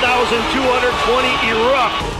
1,220 erupt.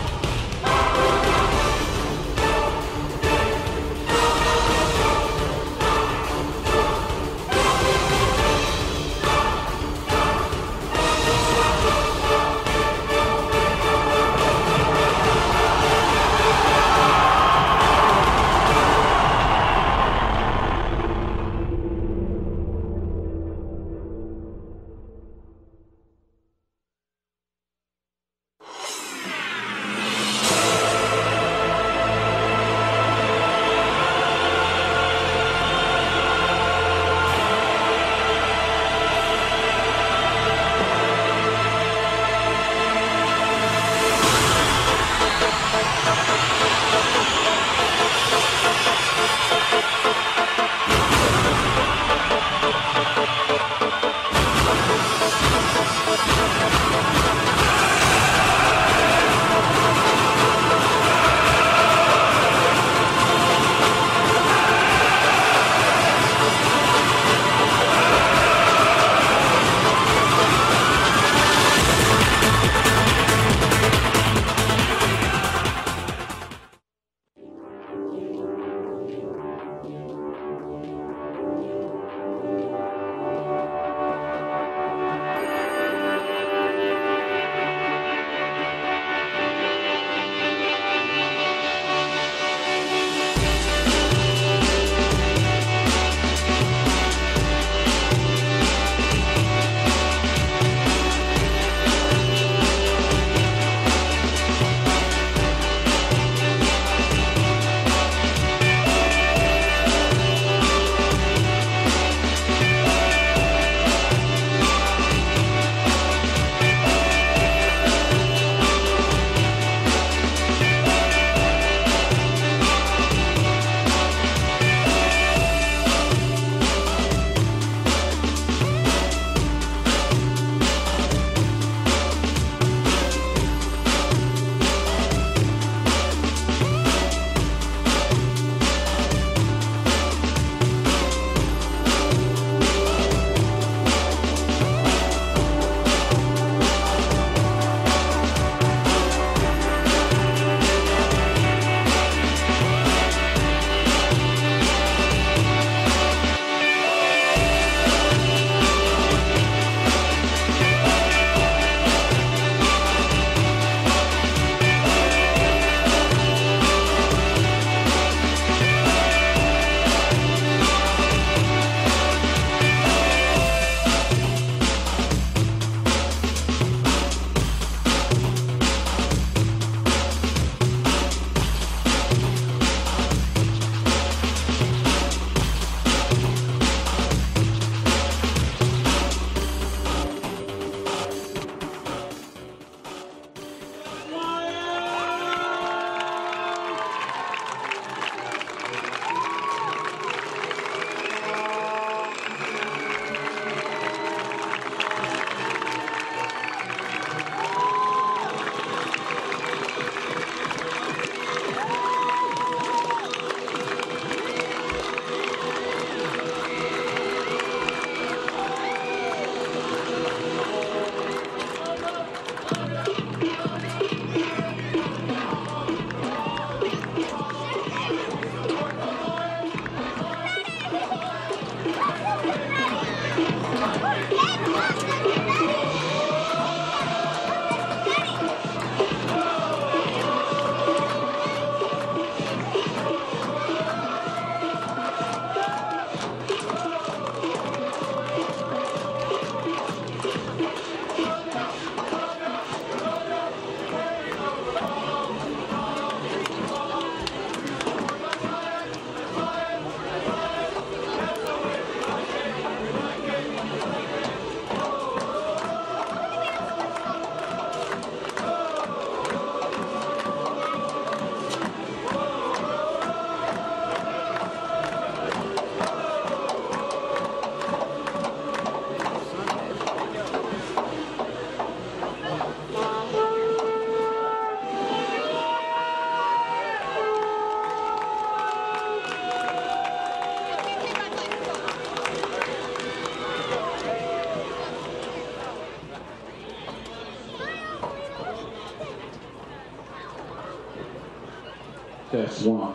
Test 1.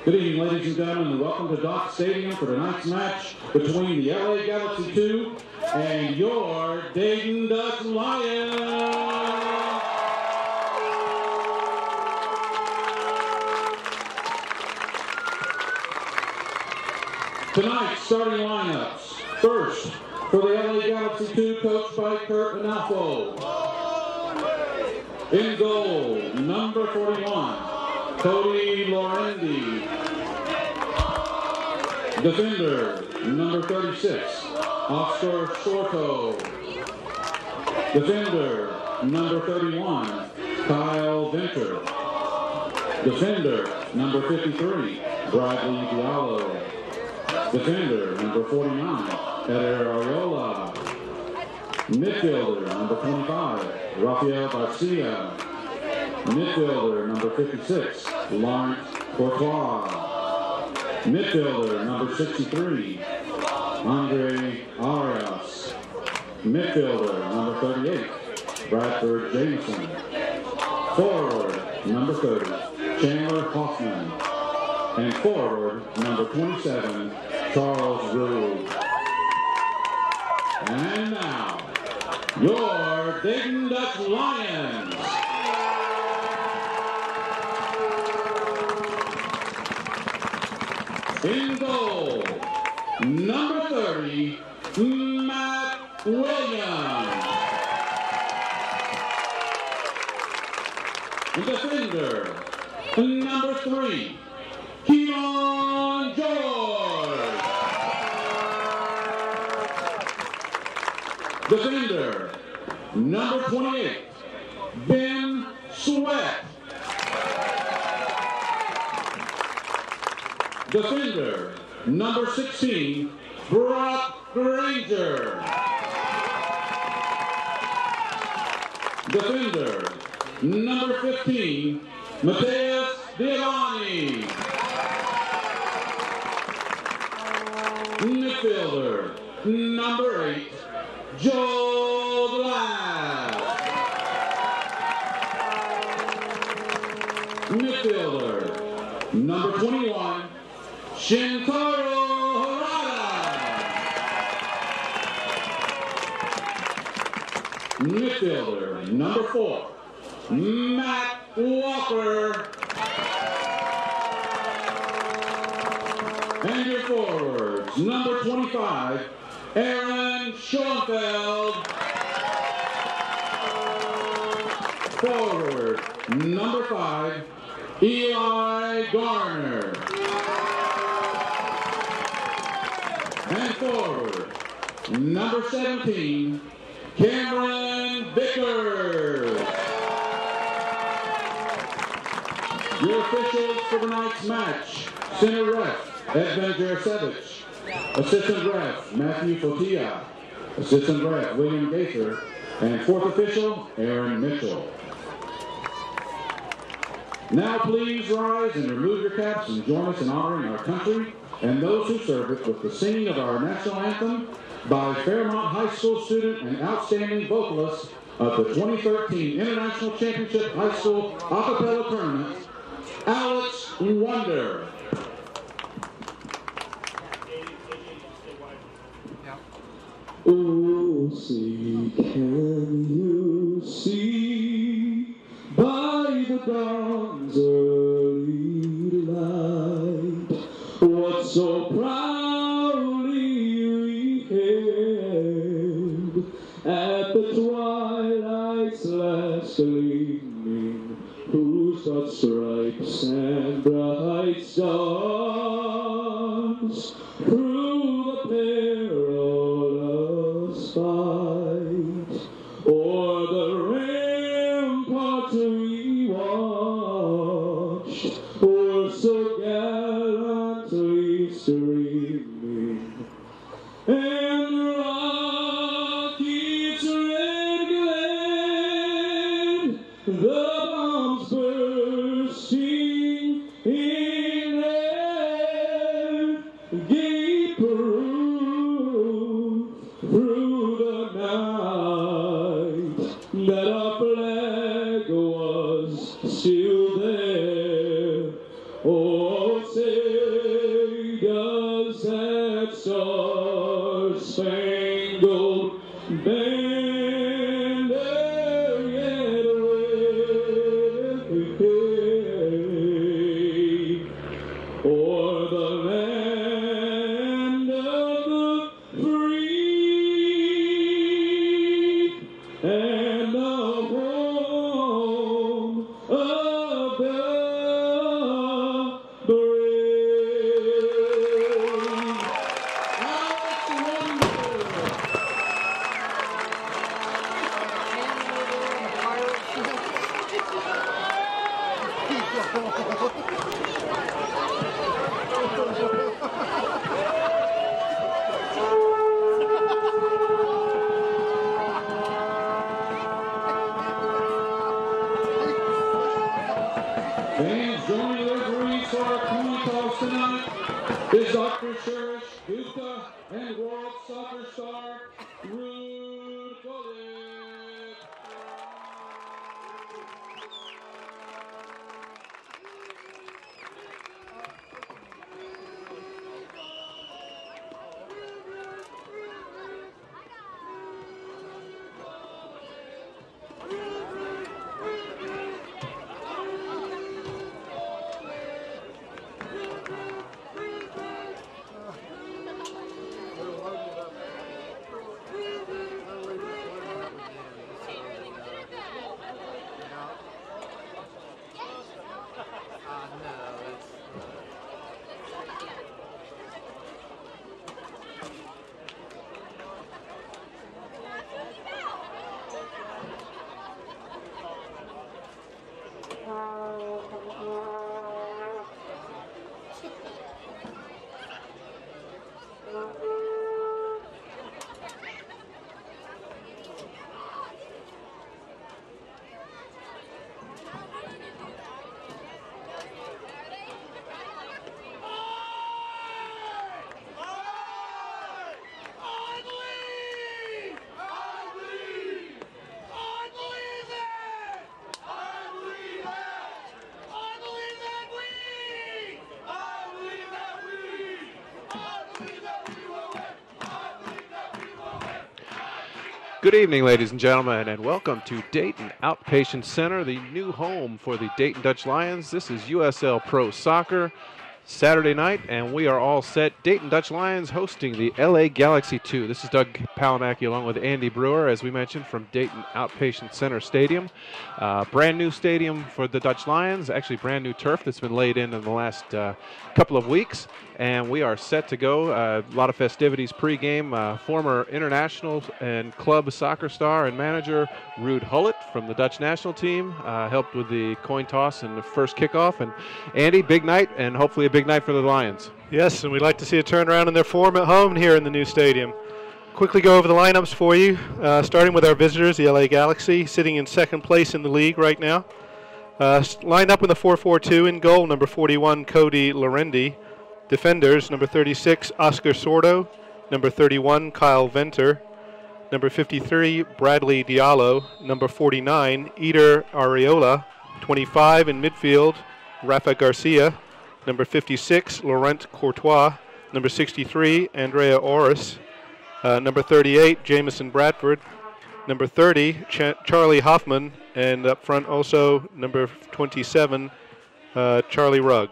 Good evening, ladies and gentlemen, and welcome to Dock Stadium for tonight's match between the LA Galaxy 2 and your Dayton Dutch Lions. Tonight's starting lineups. First, for the LA Galaxy 2, coached by Kurt Analfo. In goal, number 41, Cody Lorendi. Defender, number 36, Oscar Sorto. Defender, number 31, Kyle Venter. Defender, number 53, Bradley Diallo. Defender, number 49, Eder Ariola. Midfielder, number 25, Rafael Garcia. Midfielder, number 56, Lawrence Courtois. Midfielder, number 63, Andre Arias. Midfielder, number 38, Bradford Jameson. Forward, number 30, Chandler Hoffman. And forward, number 27, Charles Rube. And now, your Dayton Dutch Lions. In goal, number 30, Matt Williams. Defender, number 3, Keelan George. Defender, number 28, Ben Sweat. Defender, number 16, Brock Granger. Defender, number 15, Mateus Devani. Midfielder, number 8, Joe Glass. Midfielder, number 21, Shintaro Harada. Midfielder, number 4, Matt Walker. And your forwards, number 25, Aaron Schoenfeld. Forward, number 5, Eli Garner. And forward, number 17, Cameron Vickers. Your officials for tonight's match: center ref, Edmund Jarosevich. Assistant ref, Matthew Fotia. Assistant ref, William Gaither. And fourth official, Aaron Mitchell. Now please rise and remove your caps and join us in honoring our country and those who serve it with the singing of our national anthem by Fairmont High School student and outstanding vocalist of the 2013 International Championship High School A Cappella Tournament, Alex Wonder. Oh, see, can you see by the dawn's early light what so proudly we hailed at the twilight's last gleaming, whose broad stripes and bright stars through the perilous fight o'er the ramparts we watched were so gallantly streaming, and rockets red glade, the bombs bursting in Star-Spangled Banner yet wave o'er the land of the free and the home of the brave. Alex Fans joining the referees for our coin toss tonight is Dr. Sherish Gupta and world soccer star Rude Gullit. Good evening, ladies and gentlemen, and welcome to Dayton Outpatient Center, the new home for the Dayton Dutch Lions. This is USL Pro Soccer, Saturday night, and we are all set. Dayton Dutch Lions hosting the LA Galaxy 2. This is Doug Palamaki along with Andy Brewer, as we mentioned, from Dayton Outpatient Center Stadium. Brand new stadium for the Dutch Lions, actually brand new turf that's been laid in the last couple of weeks. And we are set to go. A lot of festivities pregame. Former international and club soccer star and manager Ruud Gullit from the Dutch national team helped with the coin toss and the first kickoff. And Andy, big night, and hopefully a big night for the Lions. Yes, and we'd like to see a turnaround in their form at home here in the new stadium. Quickly go over the lineups for you, starting with our visitors, the LA Galaxy, sitting in second place in the league right now. Lined up with a 4-4-2 in goal, number 41, Cody Lorendi. Defenders, number 36, Oscar Sordo. Number 31, Kyle Venter. Number 53, Bradley Diallo. Number 49, Eder Areola. 25 in midfield, Rafa Garcia. Number 56, Laurent Courtois. Number 63, Andrea Orris. Number 38, Jamison Bradford. Number 30, Charlie Hoffman. And up front also, number 27, Charlie Rugg.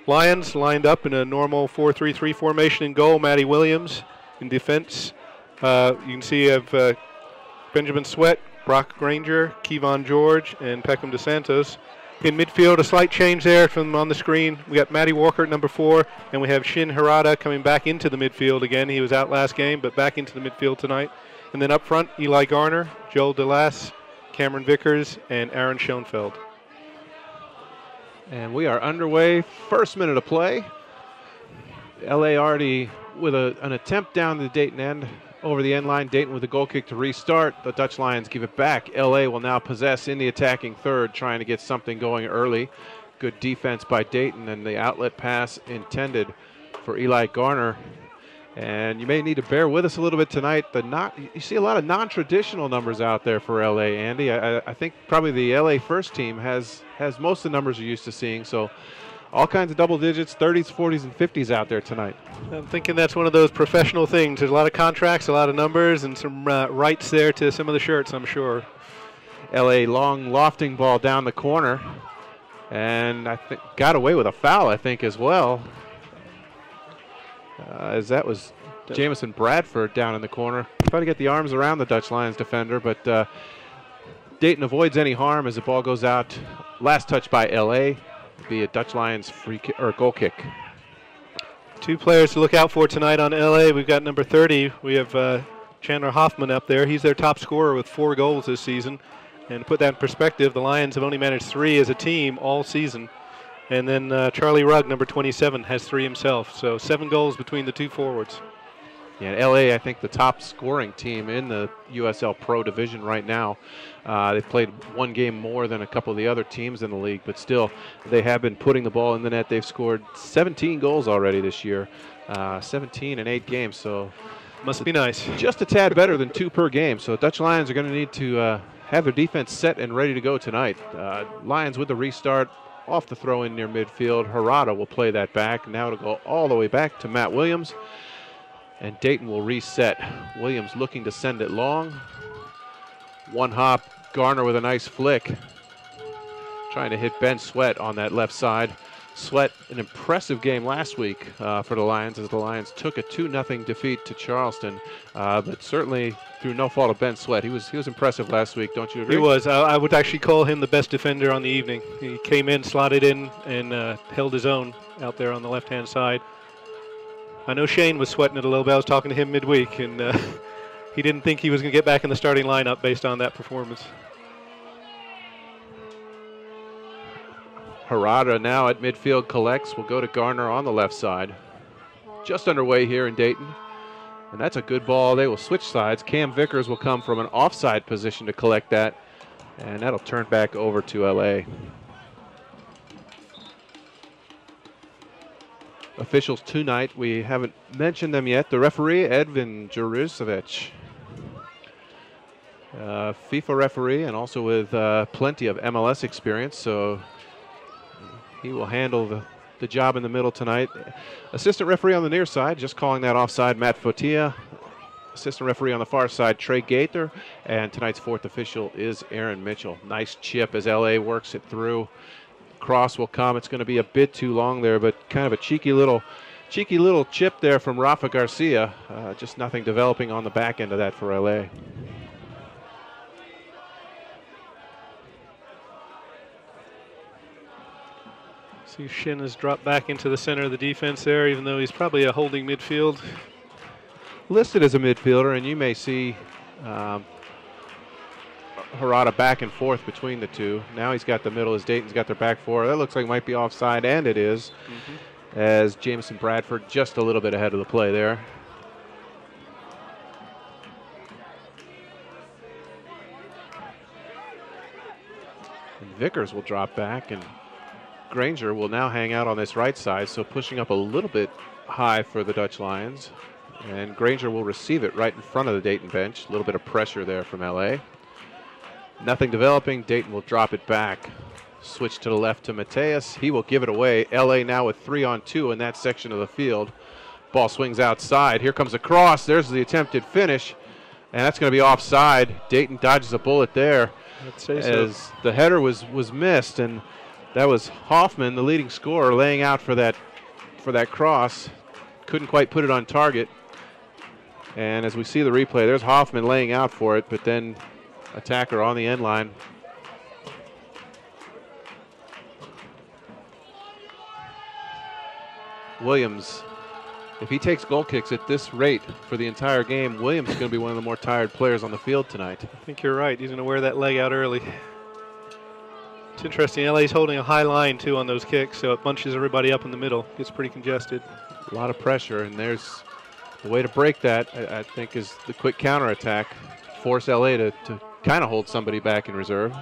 Lions lined up in a normal 4-3-3 formation in goal. Matty Williams in defense. You can see you have Benjamin Sweat, Brock Granger, Kevon George, and Peckham DeSantos. In midfield, a slight change there from on the screen. We got Matty Walker at number 4, and we have Shin Harada coming back into the midfield again. He was out last game, but back into the midfield tonight. And then up front, Eli Garner, Joel DeLass, Cameron Vickers, and Aaron Schoenfeld. And we are underway. First minute of play. LA already with an attempt down the Dayton end, over the end line. Dayton with a goal kick to restart. The Dutch Lions give it back. LA will now possess in the attacking third, trying to get something going early. Good defense by Dayton, and the outlet pass intended for Eli Garner. And you may need to bear with us a little bit tonight. You see a lot of non-traditional numbers out there for LA, Andy. I think probably the LA first team has most of the numbers you're used to seeing. So all kinds of double digits, 30s, 40s, and 50s out there tonight. I'm thinking that's one of those professional things. There's a lot of contracts, a lot of numbers, and some rights there to some of the shirts, I'm sure. LA long lofting ball down the corner, and I think got away with a foul, I think, as well. As that was Jamison Bradford down in the corner. Trying to get the arms around the Dutch Lions defender, but Dayton avoids any harm as the ball goes out. Last touch by LA. Be a Dutch Lions free kick or goal kick. 2 players to look out for tonight on LA. We've got number 30. We have Chandler Hoffman up there. He's their top scorer with 4 goals this season. And to put that in perspective, the Lions have only managed 3 as a team all season. And then Charlie Rugg, number 27, has 3 himself. So 7 goals between the 2 forwards. Yeah, LA, I think the top scoring team in the USL Pro Division right now. They've played 1 game more than a couple of the other teams in the league, but still, they have been putting the ball in the net. They've scored 17 goals already this year, 17 in 8 games. So must be nice. Just a tad better than 2 per game. So Dutch Lions are going to need to have their defense set and ready to go tonight. Lions with the restart. Off the throw in near midfield. Harada will play that back. Now it'll go all the way back to Matt Williams. And Dayton will reset. Williams looking to send it long. 1 hop. Garner with a nice flick. Trying to hit Ben Sweat on that left side. Sweat, an impressive game last week for the Lions as the Lions took a 2-0 defeat to Charleston. But certainly through no fault of Ben Sweat. He was impressive last week, don't you agree? He was. I would actually call him the best defender on the evening. He came in, slotted in, and held his own out there on the left-hand side. I know Shane was sweating it a little bit. I was talking to him midweek, and he didn't think he was going to get back in the starting lineup based on that performance. Harada now at midfield collects. Will go to Garner on the left side. Just underway here in Dayton. And that's a good ball. They will switch sides. Cam Vickers will come from an offside position to collect that. And that'll turn back over to LA. Officials tonight, we haven't mentioned them yet. The referee, Edvin Juricevic. FIFA referee and also with plenty of MLS experience. So he will handle the job in the middle tonight. Assistant referee on the near side, just calling that offside, Matt Fotia. Assistant referee on the far side, Trey Gaither. And tonight's 4th official is Aaron Mitchell. Nice chip as LA works it through. Cross will come. It's going to be a bit too long there, but kind of a cheeky little chip there from Rafa Garcia. Just nothing developing on the back end of that for LA. See, Shin has dropped back into the center of the defense there, even though he's probably a holding midfield. Listed as a midfielder, and you may see Harada back and forth between the two. Now he's got the middle as Dayton's got their back 4. That looks like it might be offside, and it is, as Jamison Bradford just a little bit ahead of the play there. And Vickers will drop back, and Granger will now hang out on this right side, so pushing up a little bit high for the Dutch Lions. And Granger will receive it right in front of the Dayton bench. A little bit of pressure there from LA. Nothing developing. Dayton will drop it back. Switch to the left to Mateus. He will give it away. LA now with 3-on-2 in that section of the field. Ball swings outside. Here comes a cross. There's the attempted finish. And that's going to be offside. Dayton dodges a bullet there. I'd say so. As the header was missed, and that was Hoffman, the leading scorer, laying out for that cross. Couldn't quite put it on target. And as we see the replay, there's Hoffman laying out for it, but then attacker on the end line. Williams, if he takes goal kicks at this rate for the entire game, Williams is going to be one of the more tired players on the field tonight. I think you're right. He's going to wear that leg out early. It's interesting. LA's holding a high line, too, on those kicks, so it bunches everybody up in the middle. Gets pretty congested. A lot of pressure, and there's the way to break that, I think, is the quick counterattack. Force LA to kind of hold somebody back in reserve.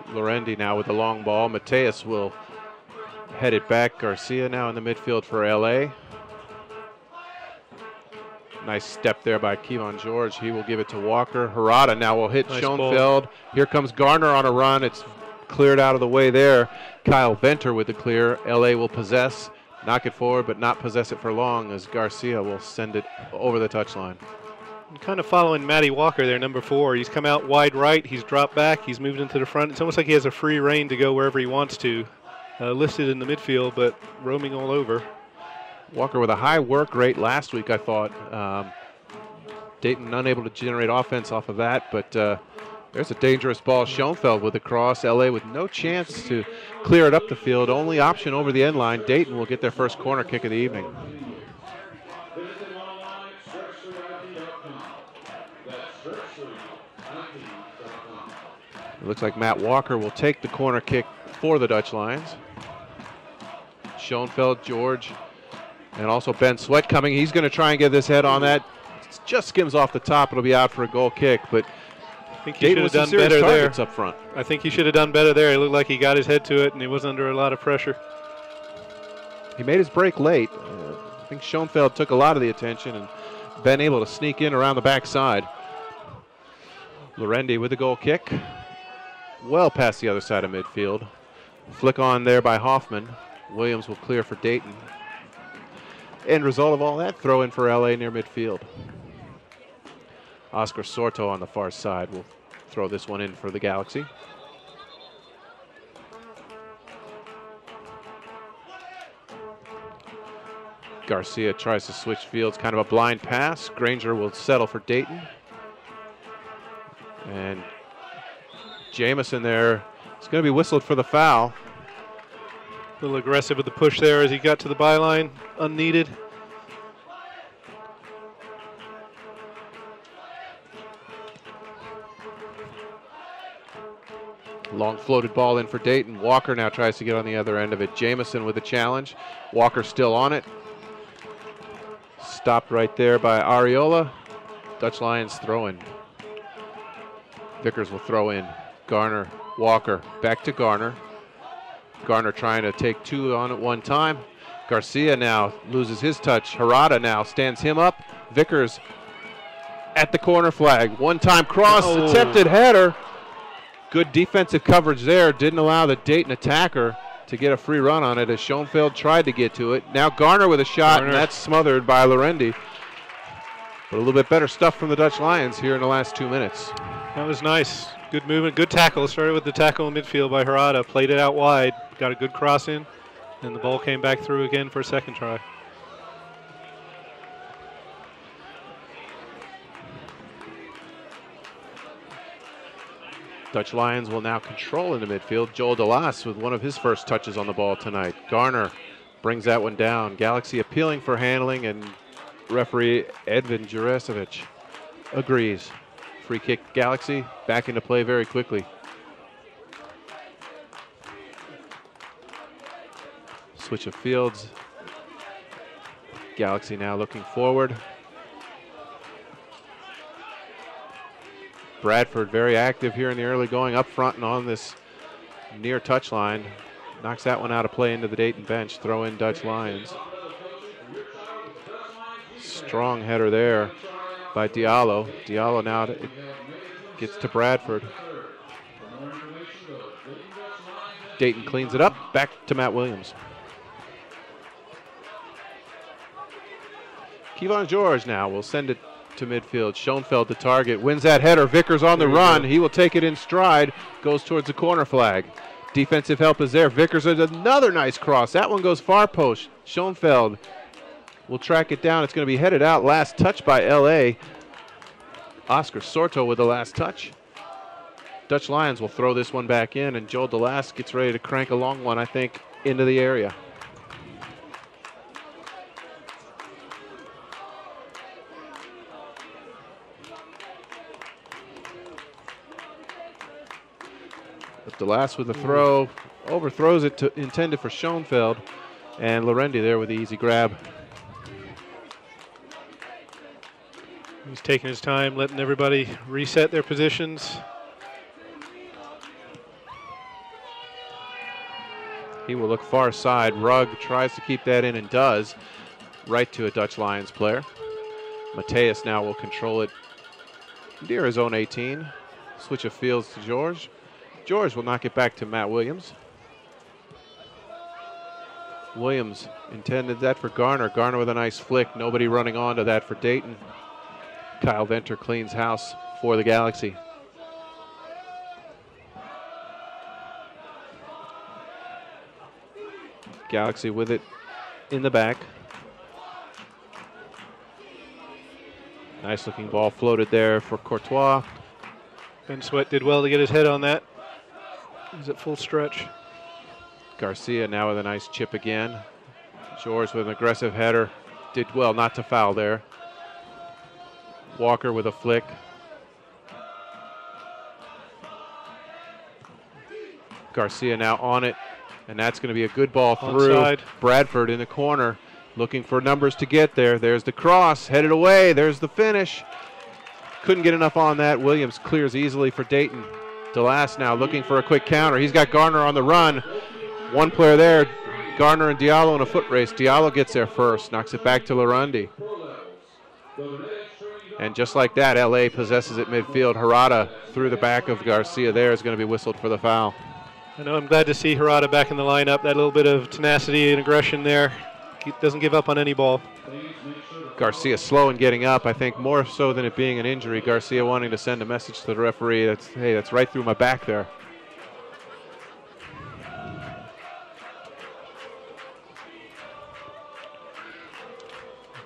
Lorendi now with the long ball. Mateus will head it back. Garcia now in the midfield for LA. Nice step there by Kevon George. He will give it to Walker. Harada now will hit Nice Schoenfeld. Ball. Here comes Garner on a run. It's cleared out of the way there. Kyle Venter with the clear. LA will possess, knock it forward, but not possess it for long as Garcia will send it over the touchline. Kind of following Matty Walker there, number 4. He's come out wide right. He's dropped back. He's moved into the front. It's almost like he has a free rein to go wherever he wants to. Listed in the midfield, but roaming all over. Walker with a high work rate last week, I thought. Dayton unable to generate offense off of that, but there's a dangerous ball. Schoenfeld with the cross. LA with no chance to clear it up the field. Only option over the end line. Dayton will get their first corner kick of the evening. It looks like Matt Walker will take the corner kick for the Dutch Lions. Schoenfeld, George, and also Ben Sweat coming. He's going to try and get this head on that. It just skims off the top. It'll be out for a goal kick, but I think he should have done better there. Up front. I think he should have done better there. It looked like he got his head to it, and he was under a lot of pressure. He made his break late. I think Schoenfeld took a lot of the attention, and Ben able to sneak in around the backside. Lorendi with the goal kick. Well past the other side of midfield. Flick on there by Hoffman. Williams will clear for Dayton. End result of all that, throw in for LA near midfield. Oscar Sorto on the far side will throw this one in for the Galaxy. Garcia tries to switch fields, kind of a blind pass. Granger will settle for Dayton. And Jamison there is going to be whistled for the foul. A little aggressive with the push there as he got to the byline, unneeded. Long floated ball in for Dayton. Walker now tries to get on the other end of it. Jamison with a challenge. Walker still on it. Stopped right there by Ariola. Dutch Lions throw in. Vickers will throw in. Garner, Walker, back to Garner. Garner trying to take 2 on at one time. Garcia now loses his touch. Harada now stands him up. Vickers at the corner flag. One-time cross, attempted header. Good defensive coverage there. Didn't allow the Dayton attacker to get a free run on it as Schoenfeld tried to get to it. Now Garner with a shot, and that's smothered by Lorendi. But a little bit better stuff from the Dutch Lions here in the last 2 minutes. That was nice. Good movement, good tackle. Started with the tackle in midfield by Harada. Played it out wide. Got a good cross in. And the ball came back through again for a second try. Dutch Lions will now control in the midfield. Joel Delas with one of his first touches on the ball tonight. Garner brings that one down. Galaxy appealing for handling, and referee Edvin Juresevic agrees. Free kick Galaxy, back into play very quickly. Switch of fields. Galaxy now looking forward. Bradford very active here in the early going, up front and on this near touchline. Knocks that one out of play into the Dayton bench. Throw in Dutch Lions. Strong header there by Diallo. Diallo now gets to Bradford. Dayton cleans it up. Back to Matt Williams. Kevon George now will send it to midfield. Schoenfeld to target. Wins that header. Vickers on the run. He will take it in stride. Goes towards the corner flag. Defensive help is there. Vickers with another nice cross. That one goes far post. Schoenfeld will track it down. It's going to be headed out. Last touch by LA. Oscar Sorto with the last touch. Dutch Lions will throw this one back in, and Joel Delas gets ready to crank a long one, I think, into the area. Delas with a throw, overthrows it to intended for Schoenfeld, and Lorendi there with the easy grab. He's taking his time, letting everybody reset their positions. He will look far side. Rugg tries to keep that in and does. Right to a Dutch Lions player. Mateus now will control it near his own 18. Switch of fields to George. George will knock it back to Matt Williams. Williams intended that for Garner. Garner with a nice flick. Nobody running onto that for Dayton. Kyle Venter cleans house for the Galaxy. Galaxy with it in the back. Nice looking ball floated there for Courtois. Ben Sweat did well to get his head on that. He's at full stretch. Garcia now with a nice chip again. George with an aggressive header. Did well not to foul there. Walker with a flick. Garcia now on it. And that's going to be a good ball through. Onside. Bradford in the corner. Looking for numbers to get there. There's the cross. Headed away. There's the finish. Couldn't get enough on that. Williams clears easily for Dayton. DeLass now looking for a quick counter. He's got Garner on the run. One player there. Garner and Diallo in a foot race. Diallo gets there first. Knocks it back to Larundi. And just like that, LA possesses it midfield. Harada through the back of Garcia there is going to be whistled for the foul. I know, I'm glad to see Harada back in the lineup. That little bit of tenacity and aggression there. He doesn't give up on any ball. Garcia slow in getting up, I think more so than it being an injury. Garcia wanting to send a message to the referee that's, hey, that's right through my back there.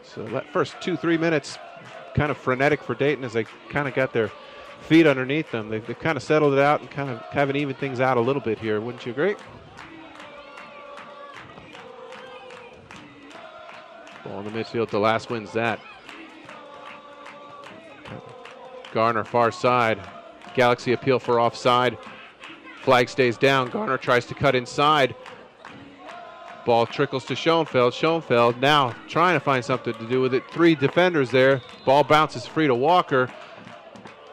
So that first 2-3 minutes kind of frenetic for Dayton as they kind of got their feet underneath them. They've kind of settled it out and kind of haven't evened things out a little bit here. Wouldn't you agree? Ball in the midfield. DeLass wins that. Garner far side. Galaxy appeal for offside. Flag stays down. Garner tries to cut inside. Ball trickles to Schoenfeld. Schoenfeld now trying to find something to do with it. 3 defenders there. Ball bounces free to Walker.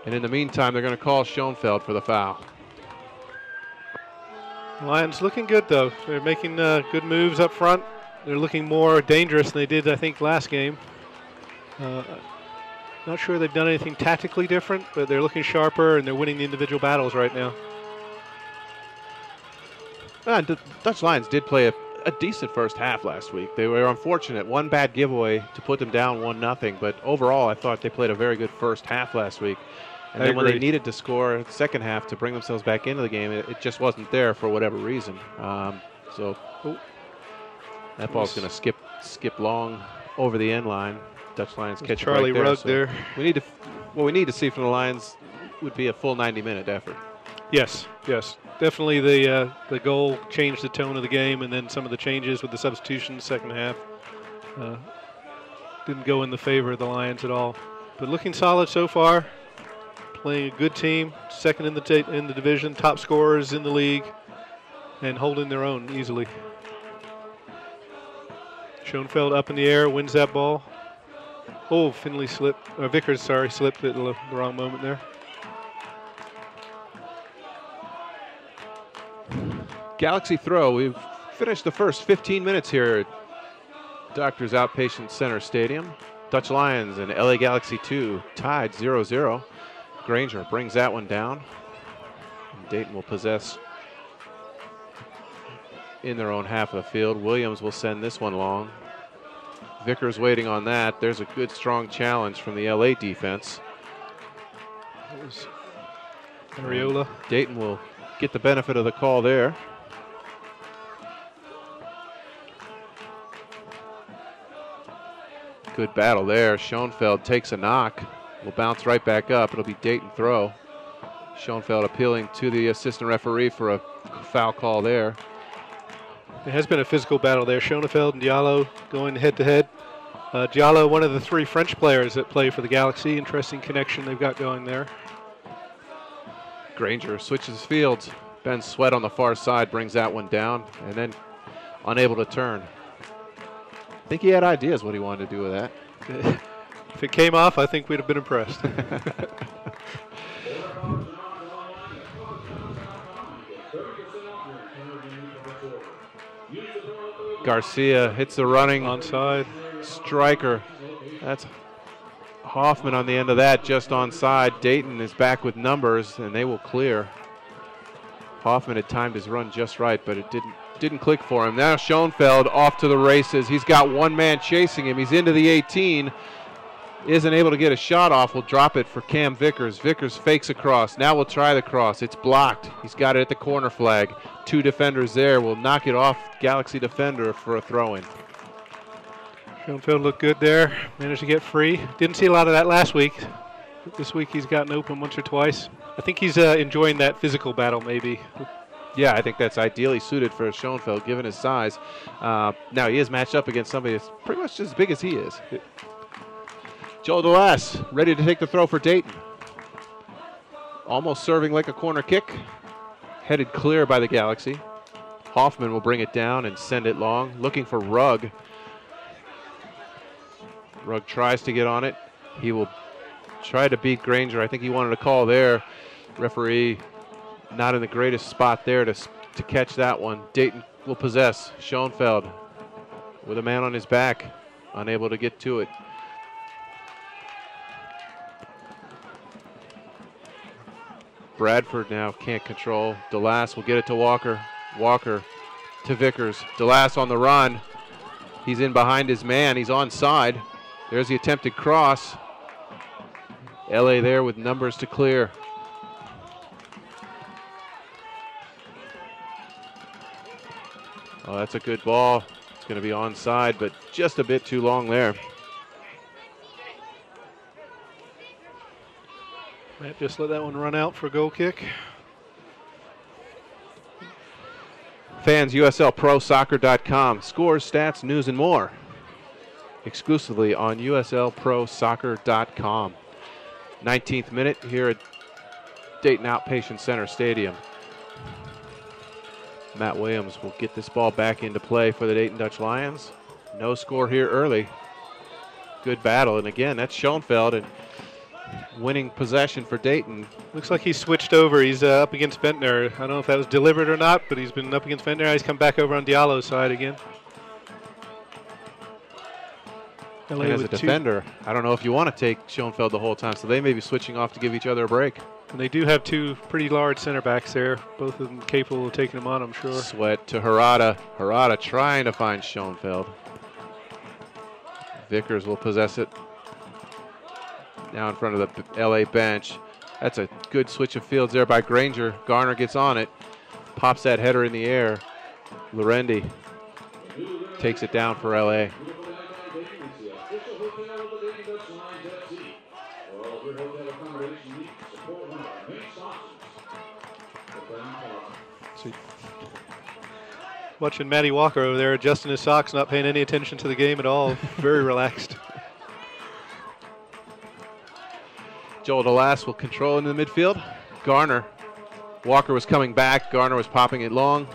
And in the meantime, they're going to call Schoenfeld for the foul. Lions looking good, though. They're making good moves up front. They're looking more dangerous than they did, I think, last game. Not sure they've done anything tactically different, but they're looking sharper and they're winning the individual battles right now. The Dutch Lions did play a decent first half last week. They were unfortunate. One bad giveaway to put them down 1-0, but overall I thought they played a very good first half last week. And then when they needed to score the second half to bring themselves back into the game, it just wasn't there for whatever reason. So that ball's going to skip long over the end line. Dutch Lions catch Charlie it right there. Rugg So there. what we need to see from the Lions would be a full 90-minute effort. Yes, yes. Definitely the goal changed the tone of the game, and then some of the changes with the substitutions second half didn't go in the favor of the Lions at all. But looking solid so far. Playing a good team, second in the division, top scorers in the league, and holding their own easily. Schoenfeld up in the air, wins that ball. Oh, Vickers slipped at the wrong moment there. Galaxy throw. We've finished the first 15 minutes here at Doctors Outpatient Center Stadium. Dutch Lions and LA Galaxy 2 tied 0-0. Granger brings that one down. And Dayton will possess in their own half of the field. Williams will send this one long. Vickers waiting on that. There's a good strong challenge from the LA defense. Ariola. Dayton will get the benefit of the call there. Good battle there. Schoenfeld takes a knock. Will bounce right back up. It'll be Dayton throw. Schoenfeld appealing to the assistant referee for a foul call there. It has been a physical battle there. Schoenfeld and Diallo going head-to-head. Diallo, one of the 3 French players that play for the Galaxy. Interesting connection they've got going there. Granger switches fields. Ben Sweat on the far side brings that one down and then unable to turn. I think he had ideas what he wanted to do with that. If it came off, I think we'd have been impressed. Garcia hits the running onside. striker. That's Hoffman on the end of that, just onside. Dayton is back with numbers, and they will clear. Hoffman had timed his run just right, but it didn't click for him. Now Schoenfeld off to the races. He's got one man chasing him. He's into the 18. Isn't able to get a shot off. Will drop it for Cam Vickers. Vickers fakes across. Now we'll try the cross. It's blocked. He's got it at the corner flag. 2 defenders there. Will knock it off Galaxy defender for a throw-in. Schoenfeld looked good there. Managed to get free. Didn't see a lot of that last week. This week he's gotten open once or twice. I think he's enjoying that physical battle maybe. Yeah, I think that's ideally suited for Schoenfeld given his size. Now he is matched up against somebody that's pretty much as big as he is. Joel DeLass ready to take the throw for Dayton. Almost serving like a corner kick. Headed clear by the Galaxy. Hoffman will bring it down and send it long. Looking for Rugg. Rugg tries to get on it. He will try to beat Granger. I think he wanted a call there. Referee not in the greatest spot there to catch that one. Dayton will possess. Schoenfeld with a man on his back. Unable to get to it. Bradford now can't control. DeLass will get it to Walker. Walker to Vickers. DeLass on the run. He's in behind his man. He's onside. There's the attempted cross. LA there with numbers to clear. Oh, that's a good ball. It's going to be onside, but just a bit too long there. Matt just let that one run out for a goal kick. Fans, USLProSoccer.com. Scores, stats, news, and more. Exclusively on USLProSoccer.com. 19th minute here at Dayton Outpatient Center Stadium. Matt Williams will get this ball back into play for the Dayton Dutch Lions. No score here early. Good battle, and again, that's Schoenfeld and winning possession for Dayton. Looks like he's switched over. He's up against Ventnor. I don't know if that was deliberate or not, but he's been up against Ventnor. He's come back over on Diallo's side again. And as a defender, I don't know if you want to take Schoenfeld the whole time, so they may be switching off to give each other a break. And they do have 2 pretty large center backs there, both of them capable of taking them on, I'm sure. Sweat to Harada. Harada trying to find Schoenfeld. Vickers will possess it. Now in front of the LA bench. That's a good switch of fields there by Granger. Garner gets on it. Pops that header in the air. Lorendi takes it down for LA. Watching Matty Walker over there adjusting his socks, not paying any attention to the game at all. Very relaxed. Joel DeLass will control into the midfield. Garner. Walker was coming back. Garner was popping it long.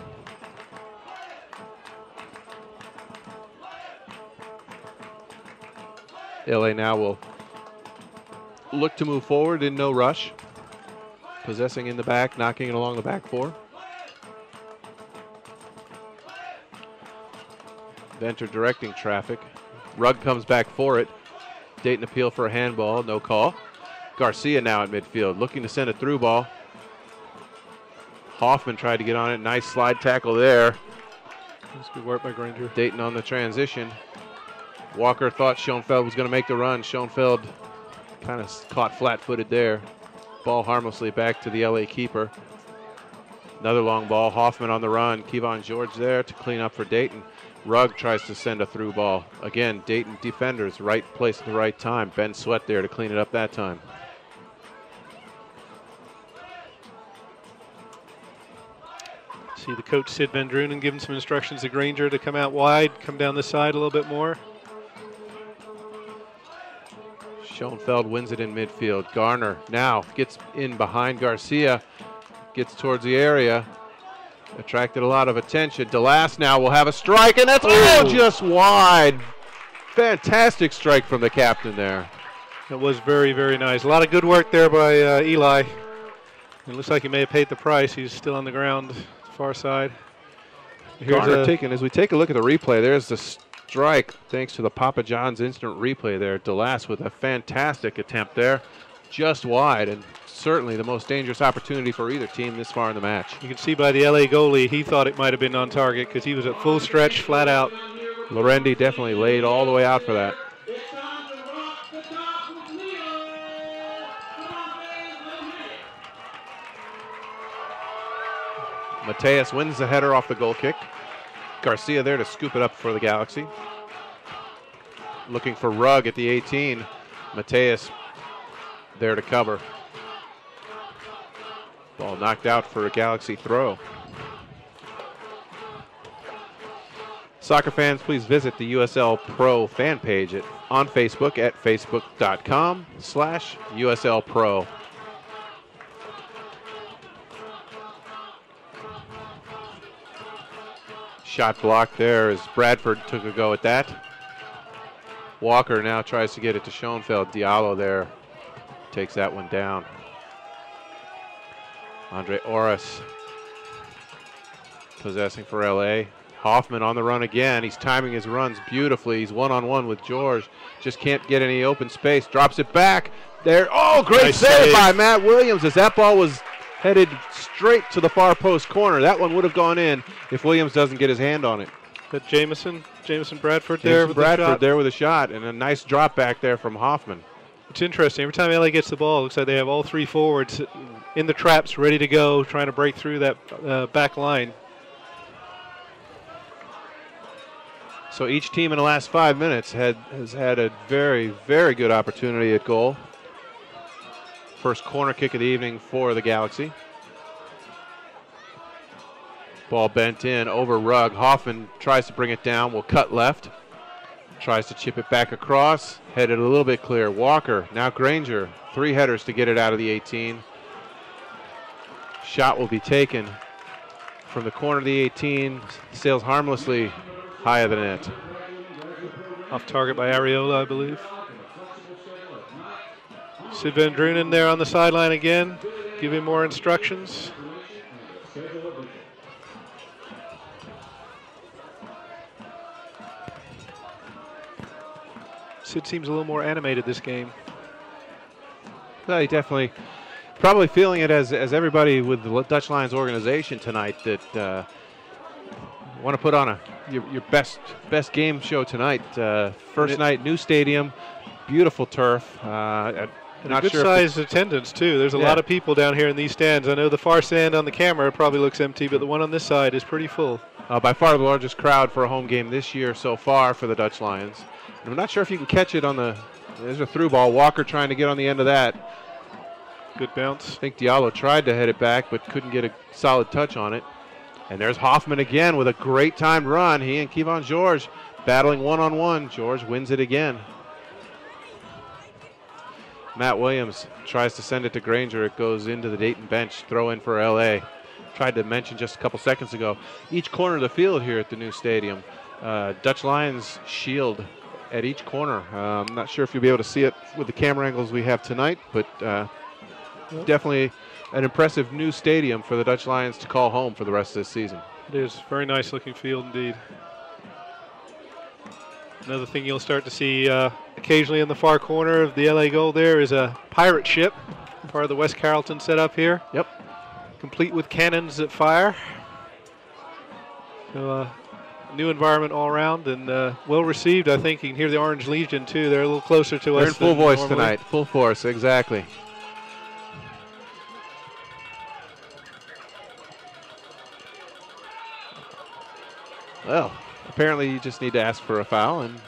LA now will look to move forward in no rush. Possessing in the back, knocking it along the back 4. Venter directing traffic. Rugg comes back for it. Dayton appeal for a handball, no call. Garcia now at midfield, looking to send a through ball. Hoffman tried to get on it. Nice slide tackle there. That's good work by Granger. Dayton on the transition. Walker thought Schoenfeld was going to make the run. Schoenfeld kind of caught flat-footed there. Ball harmlessly back to the LA keeper. Another long ball. Hoffman on the run. Kevon George there to clean up for Dayton. Rugg tries to send a through ball. Again, Dayton defenders, right place at the right time. Ben Sweat there to clean it up that time. See the coach Sid Van Drunen giving some instructions to Granger to come out wide, come down the side a little bit more. Schoenfeld wins it in midfield. Garner now gets in behind Garcia, gets towards the area. Attracted a lot of attention. DeLass now will have a strike, and that's just wide. Fantastic strike from the captain there. That was very, very nice. A lot of good work there by Eli. It looks like he may have paid the price. He's still on the ground, far side. Garner taken. As we take a look at the replay, there's the strike thanks to the Papa John's instant replay there. DeLass with a fantastic attempt there, just wide, and certainly the most dangerous opportunity for either team this far in the match. You can see by the LA goalie, he thought it might have been on target because he was at full stretch, flat out. Lorendi definitely laid all the way out for that. Mateus wins the header off the goal kick. Garcia there to scoop it up for the Galaxy. Looking for Rugg at the 18. Mateus there to cover. Ball knocked out for a Galaxy throw. Soccer fans, please visit the USL Pro fan page on Facebook at facebook.com/USL Pro. Shot blocked there as Bradford took a go at that. Walker now tries to get it to Schoenfeld. Diallo there takes that one down. Andre Oris possessing for LA. Hoffman on the run again. He's timing his runs beautifully. He's one-on-one with George. Just can't get any open space. Drops it back. There. Oh, great nice save by Matt Williams as that ball was headed straight to the far post corner. That one would have gone in if Williams doesn't get his hand on it. That Jameson Bradford there with Bradford the shot. there with a shot, and a nice drop back there from Hoffman. It's interesting. Every time LA gets the ball, it looks like they have all three forwards in the traps, ready to go, trying to break through that back line. So each team in the last 5 minutes has had a very, very good opportunity at goal. First corner kick of the evening for the Galaxy. Ball bent in over Rugg. Hoffman tries to bring it down, will cut left. Tries to chip it back across, headed a little bit clear. Walker, now Granger. 3 headers to get it out of the 18. Shot will be taken from the corner of the 18. Sails harmlessly high of the net. Off target by Areola, I believe. Sid Van Drunen there on the sideline again, giving more instructions. Sid seems a little more animated this game. Well, he definitely, probably feeling it as everybody with the Dutch Lions organization tonight that want to put on your best game show tonight. First night, new stadium, beautiful turf. And a good-sized attendance, too. There's a lot of people down here in these stands. I know the far stand on the camera probably looks empty, but the one on this side is pretty full. By far the largest crowd for a home game this year so far for the Dutch Lions. And I'm not sure if you can catch it on there's a through ball. Walker trying to get on the end of that. Good bounce. I think Diallo tried to head it back, but couldn't get a solid touch on it. And there's Hoffman again with a great timed run. He and Kevon George battling one-on-one. George wins it again. Matt Williams tries to send it to Granger. It goes into the Dayton bench. Throw in for LA. Tried to mention just a couple seconds ago, each corner of the field here at the new stadium, Dutch Lions shield at each corner. I'm not sure if you'll be able to see it with the camera angles we have tonight, but definitely an impressive new stadium for the Dutch Lions to call home for the rest of this season. It is. Very nice looking field indeed. Another thing you'll start to see occasionally in the far corner of the LA goal there is a pirate ship, part of the West Carrollton setup here. Yep. Complete with cannons that fire. So new environment all around and well received. I think you can hear the Orange Legion too. They're a little closer to us. They're in full voice normally tonight, full force, exactly. Well, apparently you just need to ask for a foul and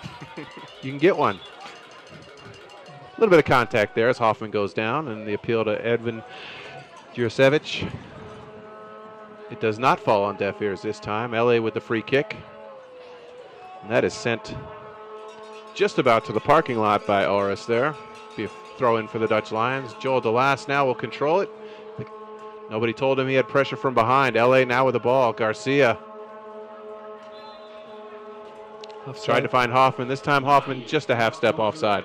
you can get one. A little bit of contact there as Hoffman goes down, and the appeal to Edvin Jurcevic. It does not fall on deaf ears this time. LA with the free kick. And that is sent just about to the parking lot by Oris there. Be a throw in for the Dutch Lions. Joel DeLass now will control it. Nobody told him he had pressure from behind. LA now with the ball. Garcia tried to find Hoffman. This time Hoffman just a half step offside.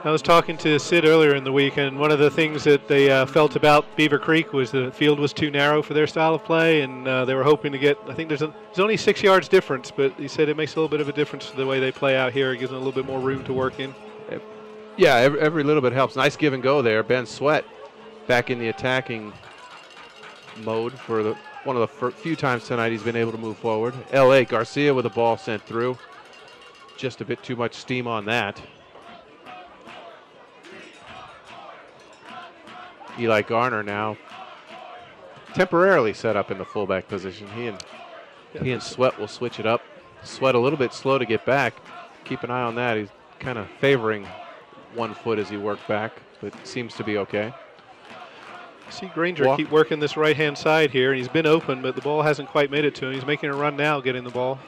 I was talking to Sid earlier in the week, and one of the things that they felt about Beaver Creek was the field was too narrow for their style of play, and they were hoping to get, I think there's only 6 yards difference, but he said it makes a little bit of a difference to the way they play out here. It gives them a little bit more room to work in. Yeah, every little bit helps. Nice give and go there. Ben Sweat back in the attacking mode for one of the few times tonight he's been able to move forward. L.A. Garcia with the ball sent through. Just a bit too much steam on that. Eli Garner now temporarily set up in the fullback position. He and Sweat will switch it up. Sweat a little bit slow to get back. Keep an eye on that. He's kind of favoring 1 foot as he worked back, but seems to be okay. See Granger keep working this right-hand side here, and he's been open, but the ball hasn't quite made it to him. He's making a run now, getting the ball.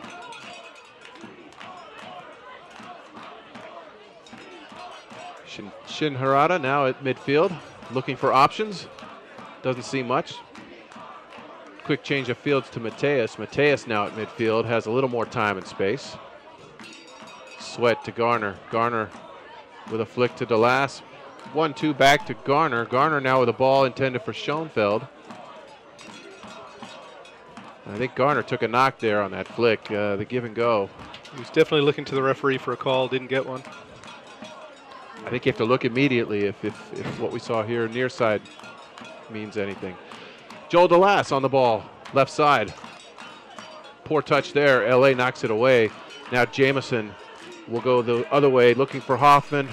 Shin Harada now at midfield, looking for options. Doesn't see much. Quick change of fields to Mateus. Mateus now at midfield, has a little more time and space. Sweat to Garner. Garner with a flick to DeLass. 1-2 back to Garner. Garner now with a ball intended for Schoenfeld. I think Garner took a knock there on that flick, the give and go. He was definitely looking to the referee for a call, didn't get one. I think you have to look immediately if what we saw here near side means anything. Joel DeLass on the ball, left side. Poor touch there. L.A. knocks it away. Now Jamison will go the other way, looking for Hoffman.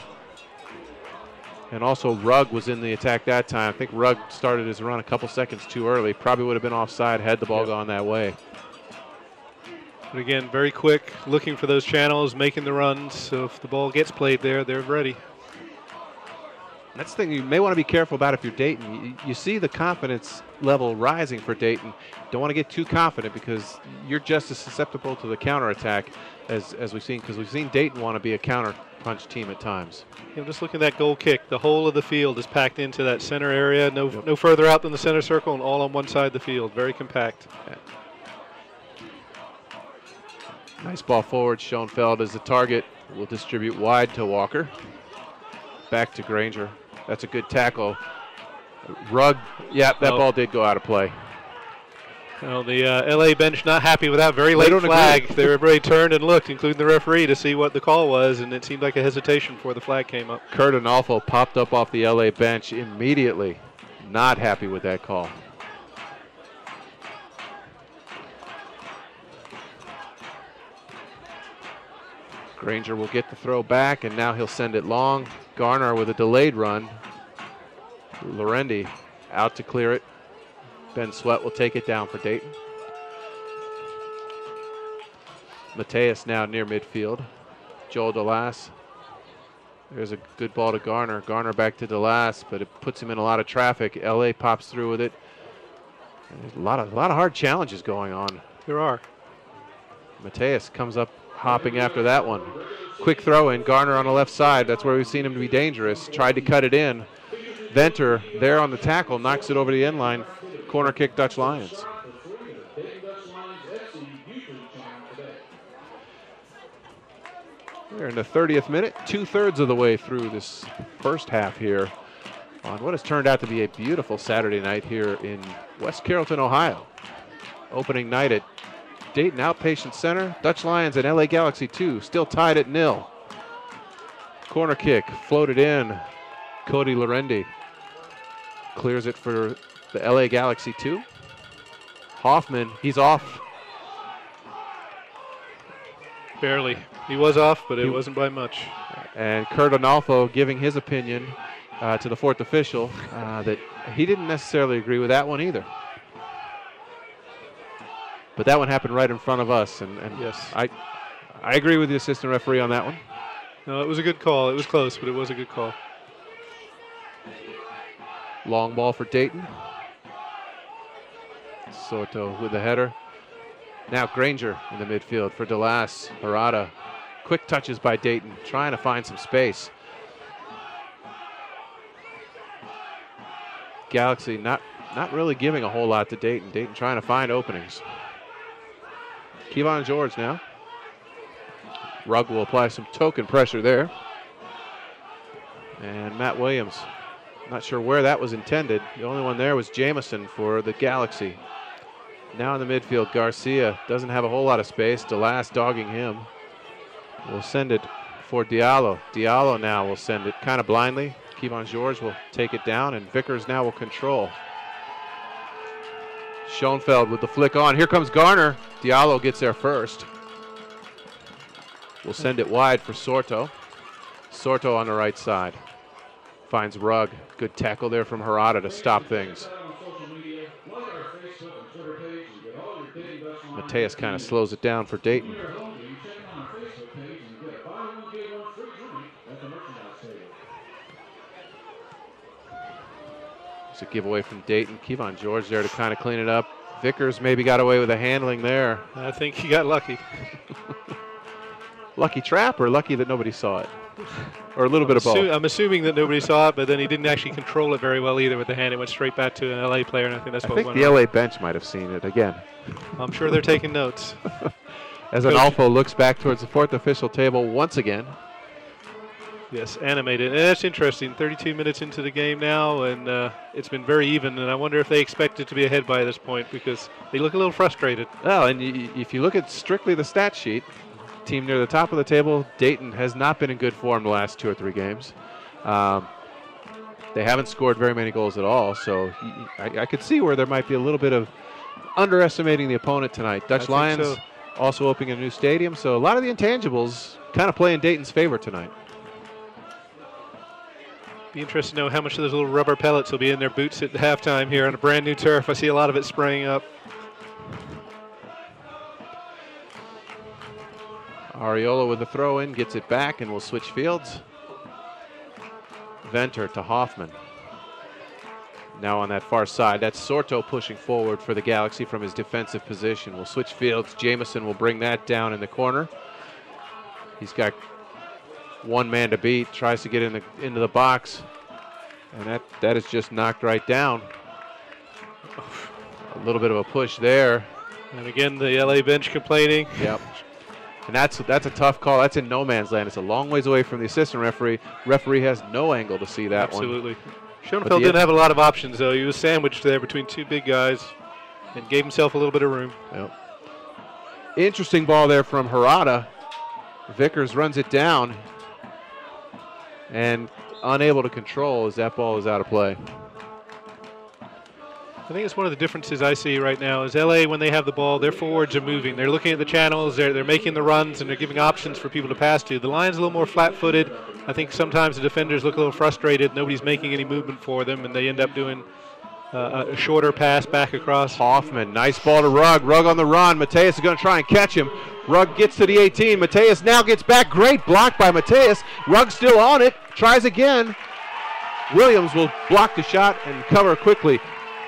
And also Rugg was in the attack that time. I think Rugg started his run a couple seconds too early. Probably would have been offside had the ball gone that way. But again, very quick, looking for those channels, making the runs. So if the ball gets played there, they're ready. That's the thing you may want to be careful about if you're Dayton. You see the confidence level rising for Dayton. Don't want to get too confident because you're just as susceptible to the counterattack as we've seen, because we've seen Dayton want to be a counter punch team at times. Just looking at that goal kick, the whole of the field is packed into that center area, no further out than the center circle, and all on one side of the field, very compact. Yeah. Nice ball forward. Schoenfeld is the target. Will distribute wide to Walker. Back to Granger. That's a good tackle. Rugg, yeah, that ball did go out of play. Well, the L.A. bench not happy with that very late flag. Everybody turned and looked, including the referee, to see what the call was, and it seemed like a hesitation before the flag came up. Kurt Analfo popped up off the L.A. bench immediately. Not happy with that call. Granger will get the throw back, and now he'll send it long. Garner with a delayed run. Lorendi out to clear it. Ben Sweat will take it down for Dayton. Mateus now near midfield. Joel DeLass. There's a good ball to Garner. Garner back to DeLass, but it puts him in a lot of traffic. L.A. pops through with it. And there's a lot of hard challenges going on. There are. Mateus comes up hopping after that one. Quick throw in. Garner on the left side. That's where we've seen him to be dangerous. Tried to cut it in. Venter there on the tackle, knocks it over the end line. Corner kick, Dutch Lions. We're in the 30th minute, 2/3 of the way through this first half here on what has turned out to be a beautiful Saturday night here in West Carrollton, Ohio. Opening night at Dayton Outpatient Center. Dutch Lions and LA Galaxy 2 still tied at 0. Corner kick floated in. Cody Lorendi clears it for the LA Galaxy 2. Hoffman, he's off. Barely. He was off, but it wasn't by much. And Kurt Analfo giving his opinion to the fourth official that he didn't necessarily agree with that one either. But that one happened right in front of us, and yes, I agree with the assistant referee on that one. No, it was a good call. It was close, but it was a good call. Long ball for Dayton. Soto with the header. Now Granger in the midfield for DeLass. Harada. Quick touches by Dayton, trying to find some space. Galaxy not really giving a whole lot to Dayton. Dayton trying to find openings. Kevon George now. Rugg will apply some token pressure there. And Matt Williams, not sure where that was intended. The only one there was Jamison for the Galaxy. Now in the midfield, Garcia doesn't have a whole lot of space. DeLass dogging him. Will send it for Diallo. Diallo now will send it kind of blindly. Kevon George will take it down, and Vickers now will control. Schoenfeld with the flick on. Here comes Garner. Diallo gets there first. We'll send it wide for Sorto. Sorto on the right side. Finds Rugg. Good tackle there from Harada to stop things. Mateus kind of slows it down for Dayton. It's a giveaway from Dayton. Kevon George there to kind of clean it up. Vickers maybe got away with a handling there. I think he got lucky. Lucky trap or lucky that nobody saw it? Or a little bit of both? I'm assuming that nobody saw it, but then he didn't actually control it very well either with the hand. It went straight back to an LA player, and I think that's what went on. I think the LA bench might have seen it again. I'm sure they're taking notes. As Analfo looks back towards the fourth official table once again. Yes, animated. And that's interesting. 32 minutes into the game now, and it's been very even. And I wonder if they expected to be ahead by this point because they look a little frustrated. Well, and if you look at strictly the stat sheet, team near the top of the table, Dayton has not been in good form the last 2 or 3 games. They haven't scored very many goals at all, so I could see where there might be a little bit of underestimating the opponent tonight. Dutch Lions also opening a new stadium, so a lot of the intangibles kind of play in Dayton's favor tonight. Be interested to know how much of those little rubber pellets will be in their boots at halftime here on a brand new turf. I see a lot of it spraying up. Ariola with the throw in, gets it back, and will switch fields. Venter to Hoffman. Now on that far side, that's Sorto pushing forward for the Galaxy from his defensive position. We'll switch fields. Jamison will bring that down in the corner. He's got one man to beat, tries to get into the box, and that is just knocked right down. A little bit of a push there. And again, the LA bench complaining. Yep. And that's a tough call. That's in no man's land. It's a long ways away from the assistant referee. Referee has no angle to see that Absolutely. one. Schoenfeld didn't have a lot of options, though. He was sandwiched there between 2 big guys and gave himself a little bit of room. Yep. Interesting ball there from Harada. Vickers runs it down and unable to control as that ball is out of play. I think it's one of the differences I see right now is LA, when they have the ball, their forwards are moving. They're looking at the channels, they're making the runs, and they're giving options for people to pass to. The Lions a little more flat-footed. I think sometimes the defenders look a little frustrated. Nobody's making any movement for them, and they end up doing a shorter pass back across. Hoffman, nice ball to Rugg. Rugg on the run. Mateus is going to try and catch him. Rugg gets to the 18. Mateus now gets back. Great block by Mateus. Rugg still on it. Tries again. Williams will block the shot and cover quickly.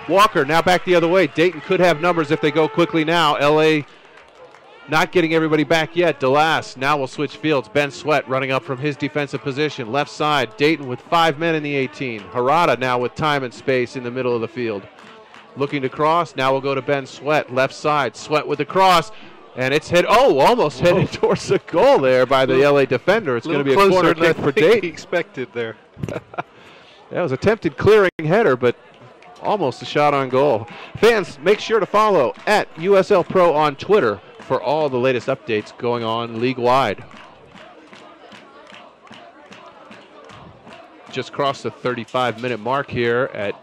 Walker now back the other way. Dayton could have numbers if they go quickly now. LA not getting everybody back yet. DeLass now will switch fields. Ben Sweat running up from his defensive position. Left side, Dayton with 5 men in the 18. Harada now with time and space in the middle of the field. Looking to cross. Now we'll go to Ben Sweat. Left side, Sweat with the cross. And it's hit. Oh, almost headed towards the goal there by the LA defender. It's going to be a corner kick for Dayton. He expected there. That was a attempted clearing header, but almost a shot on goal. Fans, make sure to follow at USL Pro on Twitter for all the latest updates going on league-wide. Just crossed the 35-minute mark here at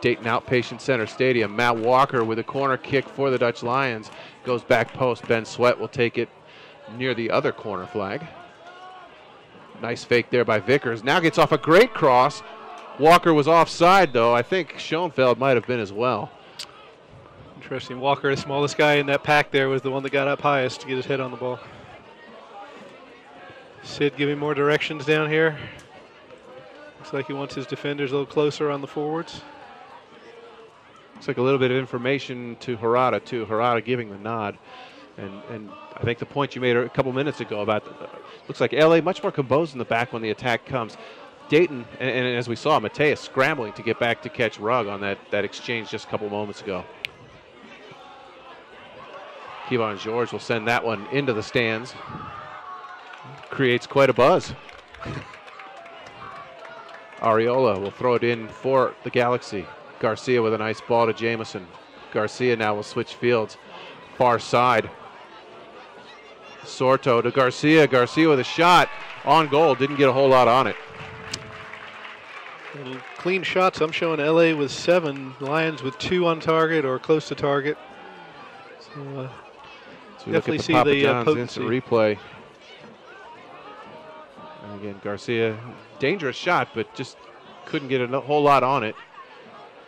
Dayton Outpatient Center Stadium. Matt Walker with a corner kick for the Dutch Lions. Goes back post. Ben Sweat will take it near the other corner flag. Nice fake there by Vickers. Now gets off a great cross. Walker was offside, though. I think Schoenfeld might have been as well. Interesting. Walker, the smallest guy in that pack there, was the one that got up highest to get his head on the ball. Sid giving more directions down here. Looks like he wants his defenders a little closer on the forwards. Looks like a little bit of information to Harada, too. Harada giving the nod. And I think the point you made a couple minutes ago about looks like LA much more composed in the back when the attack comes. Dayton, and as we saw, Mateus scrambling to get back to catch Rugg on that exchange just a couple moments ago. Kevon George will send that one into the stands. Creates quite a buzz. Ariola will throw it in for the Galaxy. Garcia with a nice ball to Jamison. Garcia now will switch fields. Far side. Sorto to Garcia. Garcia with a shot on goal. Didn't get a whole lot on it. And clean shots. I'm showing LA with 7, Lions with 2 on target or close to target. So definitely see the potency. Instant replay. And again, Garcia, dangerous shot, but just couldn't get a whole lot on it.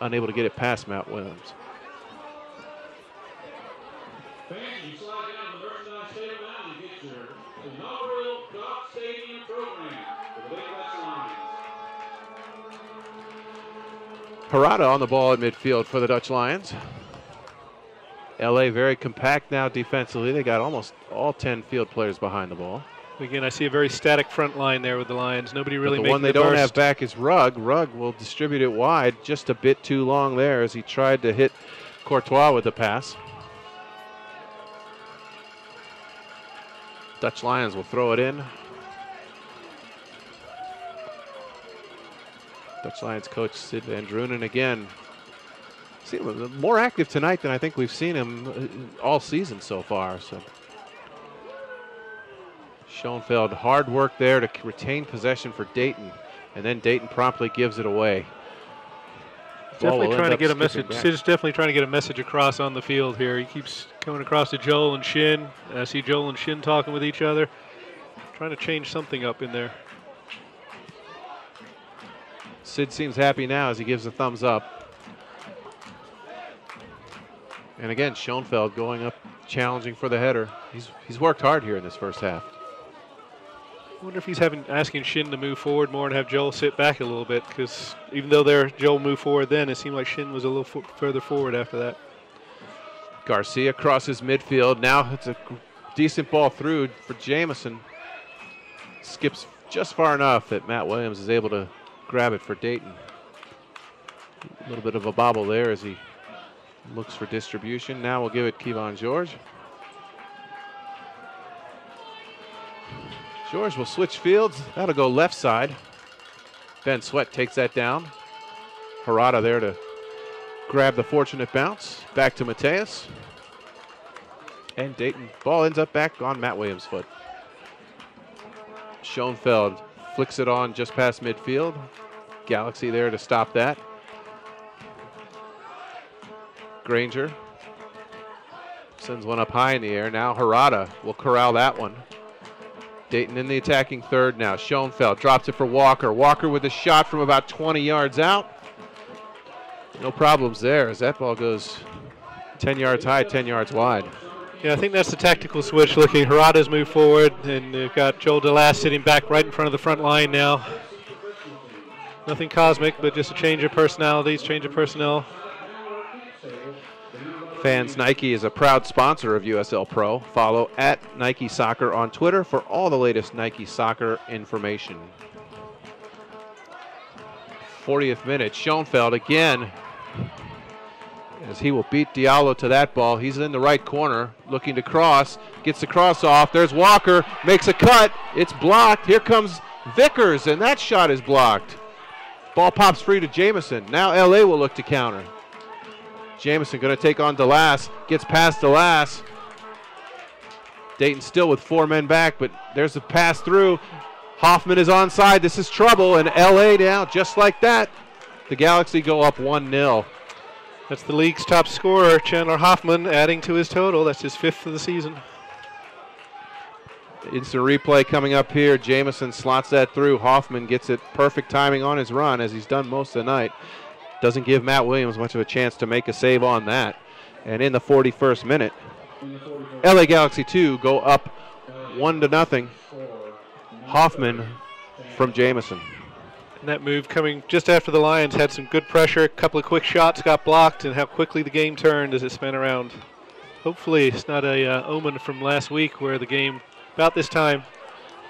Unable to get it past Matt Williams. Fans, you slide down to the merchandise table now and get your inaugural Dock Stadium program for the Dayton Dutch Lions. Parada on the ball at midfield for the Dutch Lions. LA very compact now defensively. They got almost all 10 field players behind the ball. Again, I see a very static front line there with the Lions. Nobody really but making the one they don't have back is Rugg. Rugg will distribute it wide, just a bit too long there as he tried to hit Courtois with the pass. Dutch Lions will throw it in. Dutch Lions coach Sid Van Drunen again. More active tonight than I think we've seen him all season so far. So Schoenfeld, hard work there to retain possession for Dayton, and then Dayton promptly gives it away. Definitely trying to get a message. Sid's definitely trying to get a message across on the field here. He keeps coming across to Joel and Shin. I see Joel and Shin talking with each other, trying to change something up in there. Sid seems happy now as he gives a thumbs up. And again, Schoenfeld going up, challenging for the header. He's worked hard here in this first half. I wonder if he's asking Shin to move forward more and have Joel sit back a little bit, because even though Joel moved forward then, it seemed like Shin was a little further forward after that. Garcia crosses midfield. Now it's a decent ball through for Jamison. Skips just far enough that Matt Williams is able to grab it for Dayton. A little bit of a bobble there as he looks for distribution. Now we'll give it Kevon George. George will switch fields. That'll go left side. Ben Sweat takes that down. Harada there to grab the fortunate bounce. Back to Mateus. And Dayton ball ends up back on Matt Williams' foot. Schoenfeld flicks it on just past midfield. Galaxy there to stop that. Granger sends one up high in the air. Now Harada will corral that one. Dayton in the attacking third now. Schoenfeld drops it for Walker. Walker with a shot from about 20 yards out. No problems there as that ball goes 10 yards high, 10 yards wide. Yeah, I think that's the tactical switch looking. Harada's moved forward, and they've got Joel DeLass sitting back right in front of the front line now. Nothing cosmic, but just a change of personalities, change of personnel. Fans, Nike is a proud sponsor of USL Pro. Follow at Nike Soccer on Twitter for all the latest Nike Soccer information. 40th minute, Schoenfeld again as he will beat Diallo to that ball. He's in the right corner looking to cross, gets the cross off. There's Walker, makes a cut. It's blocked. Here comes Vickers, and that shot is blocked. Ball pops free to Jamison. Now LA will look to counter. Jamison going to take on DeLass, gets past DeLass. Dayton still with 4 men back, but there's a pass through. Hoffman is onside. This is trouble, and LA down just like that. The Galaxy go up 1-0. That's the league's top scorer, Chandler Hoffman, adding to his total. That's his 5th of the season. Instant replay coming up here. Jamison slots that through. Hoffman gets it perfect timing on his run, as he's done most of the night. Doesn't give Matt Williams much of a chance to make a save on that. And in the 41st minute, LA Galaxy 2 go up 1-0. Hoffman from Jamison. And that move coming just after the Lions had some good pressure. A couple of quick shots got blocked, and how quickly the game turned as it spun around. Hopefully it's not a omen from last week where the game, about this time,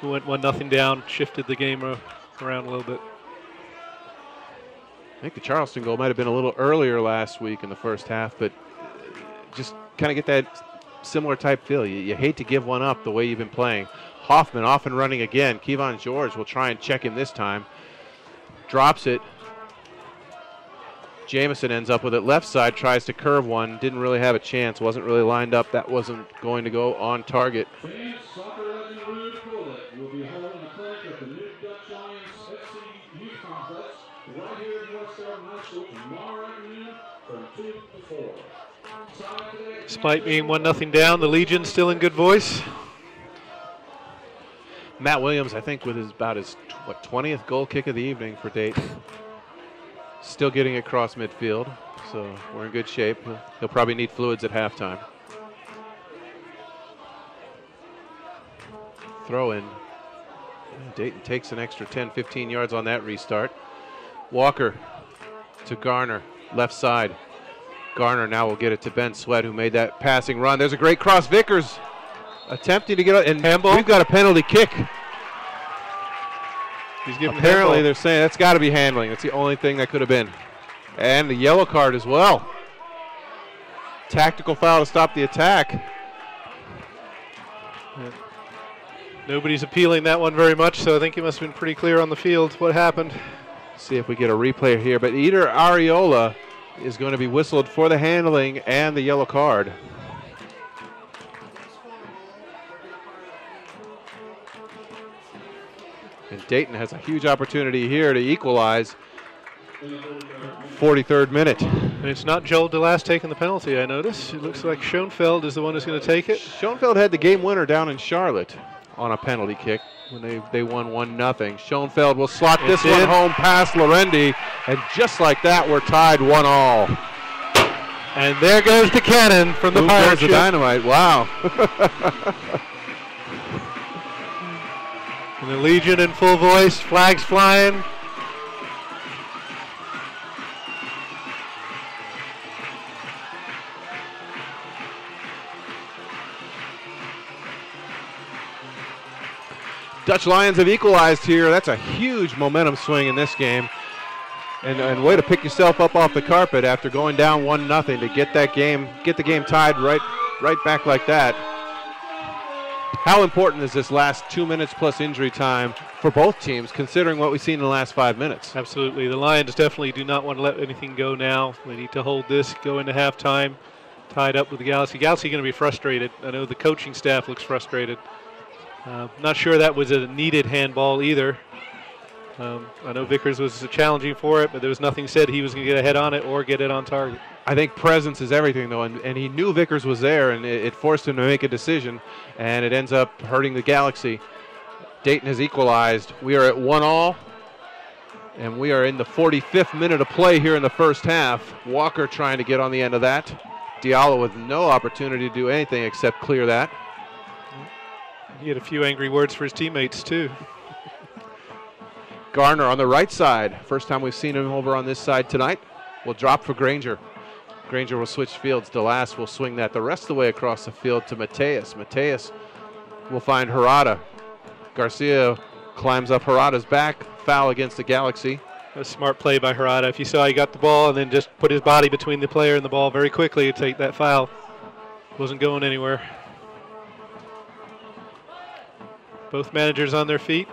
we went 1-0 down, shifted the game around a little bit. I think the Charleston goal might have been a little earlier last week in the first half, but just kind of get that similar type feel. You hate to give one up the way you've been playing. Hoffman off and running again. Kevon George will try and check him this time. drops it. Jamison ends up with it left side, tries to curve one, didn't really have a chance, wasn't really lined up. That wasn't going to go on target. Famed soccer legend Rude Pullet will be holding a clinic at the new Dutch Lions FC Youth Complex right here in West Carrollton High School tomorrow afternoon from 2 to 4. Despite being 1-0 down, the Legion still in good voice. Matt Williams, I think, with about his 20th goal kick of the evening for Dayton. Still getting across midfield, so we're in good shape. He'll probably need fluids at halftime. Throw in. Dayton takes an extra 10, 15 yards on that restart. Walker to Garner, left side. Garner now will get it to Ben Sweat, who made that passing run. There's a great cross. Vickers attempting to get out, and handball. We've got a penalty kick. He's giving Apparently they're saying that's got to be handling. That's the only thing that could have been. And the yellow card as well. Tactical foul to stop the attack. Nobody's appealing that one very much, so I think it must have been pretty clear on the field what happened. See if we get a replay here. But Eder Areola is going to be whistled for the handling and the yellow card. And Dayton has a huge opportunity here to equalize. 43rd minute. And it's not Joel DeLast taking the penalty, I notice. It looks like Schoenfeld is the one who's going to take it. Schoenfeld had the game winner down in Charlotte on a penalty kick when they won 1-0. Schoenfeld will slot this one home past Lorendi, and just like that, we're tied 1-1. And there goes the cannon from the pirate ship. The dynamite, wow. And the Legion in full voice, flags flying. Dutch Lions have equalized here. That's a huge momentum swing in this game. And way to pick yourself up off the carpet after going down 1-0 to get the game tied right back like that. How important is this last 2 minutes plus injury time for both teams, considering what we've seen in the last 5 minutes? Absolutely. The Lions definitely do not want to let anything go now. They need to hold this, go into halftime, tied up with the Galaxy. Galaxy going to be frustrated. I know the coaching staff looks frustrated. Not sure that was a needed handball either. I know Vickers was challenging for it, but there was nothing said he was going to get a head on it or get it on target. I think presence is everything, though, and he knew Vickers was there, and it forced him to make a decision, and it ends up hurting the Galaxy. Dayton has equalized. We are at 1-1, and we are in the 45th minute of play here in the first half. Walker trying to get on the end of that. Diallo with no opportunity to do anything except clear that. He had a few angry words for his teammates, too. Garner on the right side. First time we've seen him over on this side tonight. Will drop for Granger. Granger will switch fields. DeLast will swing that the rest of the way across the field to Mateus. Mateus will find Harada. Garcia climbs up Harada's back. Foul against the Galaxy. A smart play by Harada. If you saw he got the ball and then just put his body between the player and the ball very quickly to take that foul. Wasn't going anywhere. Both managers on their feet.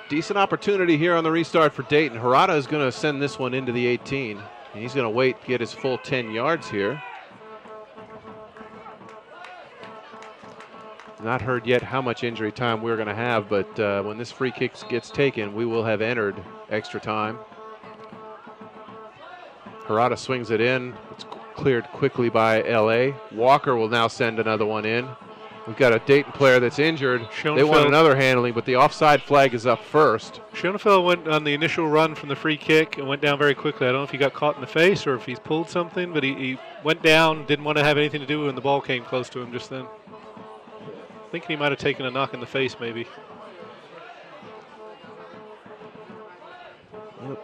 Decent opportunity here on the restart for Dayton. Harada is going to send this one into the 18. And he's going to wait to get his full 10 yards here. Not heard yet how much injury time we're going to have, but when this free kick gets taken, we will have entered extra time. Harada swings it in. It's cleared quickly by LA. Walker will now send another one in. We've got a Dayton player that's injured. Schoenfeld. They want another handling, but the offside flag is up first. Schoenfeld went on the initial run from the free kick and went down very quickly. I don't know if he got caught in the face or if he's pulled something, but he went down, didn't want to have anything to do when the ball came close to him just then. Thinking he might have taken a knock in the face, maybe.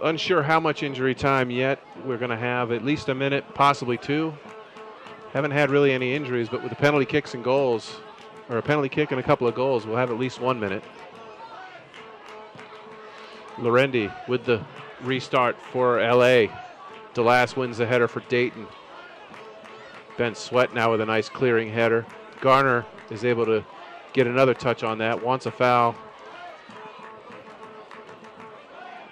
Unsure how much injury time yet. We're going to have at least a minute, possibly two. Haven't had really any injuries, but with the penalty kicks and goals, or a penalty kick and a couple of goals, we'll have at least 1 minute. Lorendi with the restart for LA. DeLast wins the header for Dayton. Ben Sweat now with a nice clearing header. Garner is able to get another touch on that, wants a foul.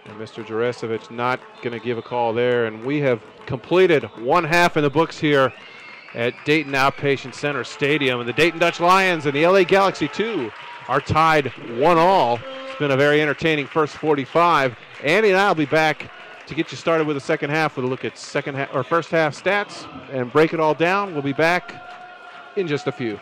And Mr. Juresevic not going to give a call there, and we have completed one half in the books here at Dayton Outpatient Center Stadium. And the Dayton Dutch Lions and the LA Galaxy 2 are tied 1-1. It's been a very entertaining first 45. Andy and I will be back to get you started with the second half with a look at first half stats and break it all down. We'll be back in just a few.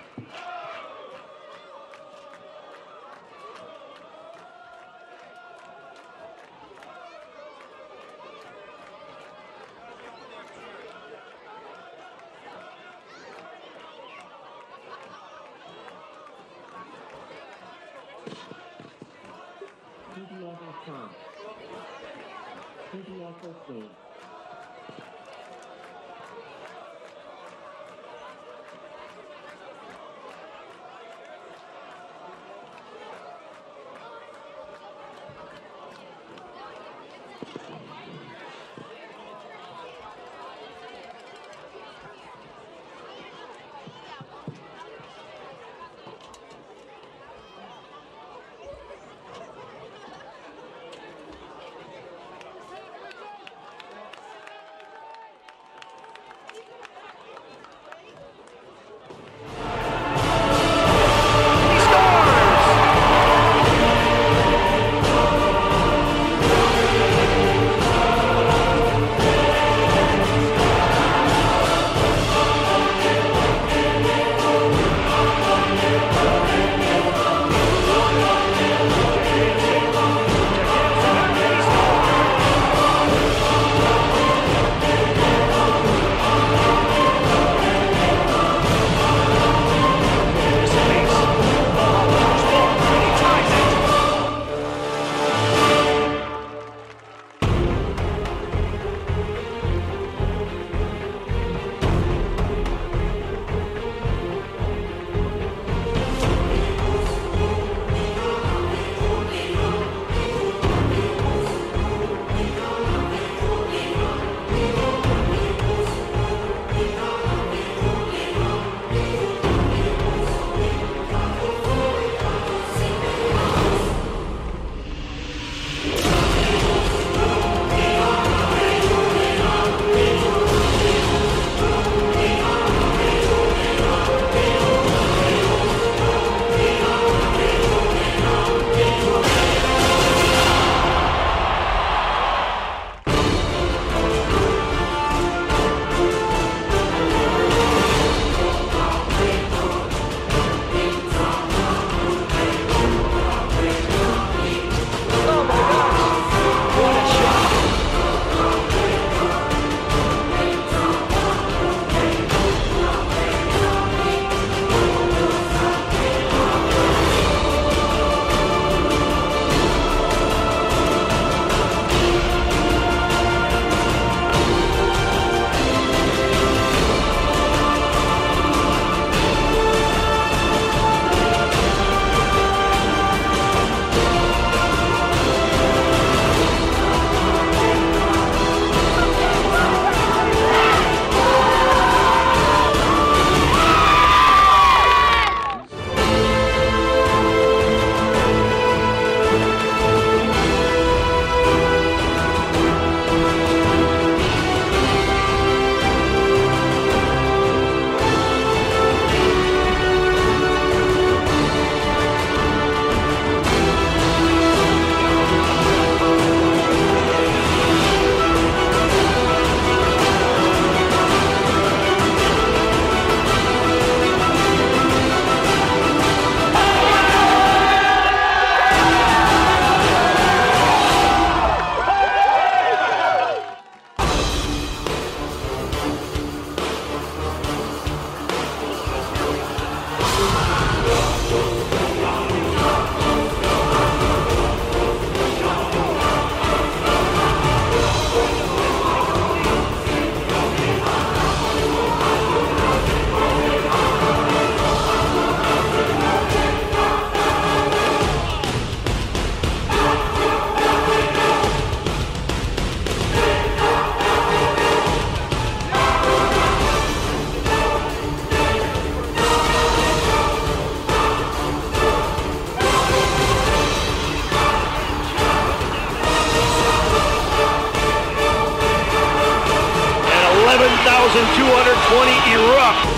20 erupt.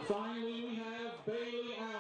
Finally, we have Bailey Allen.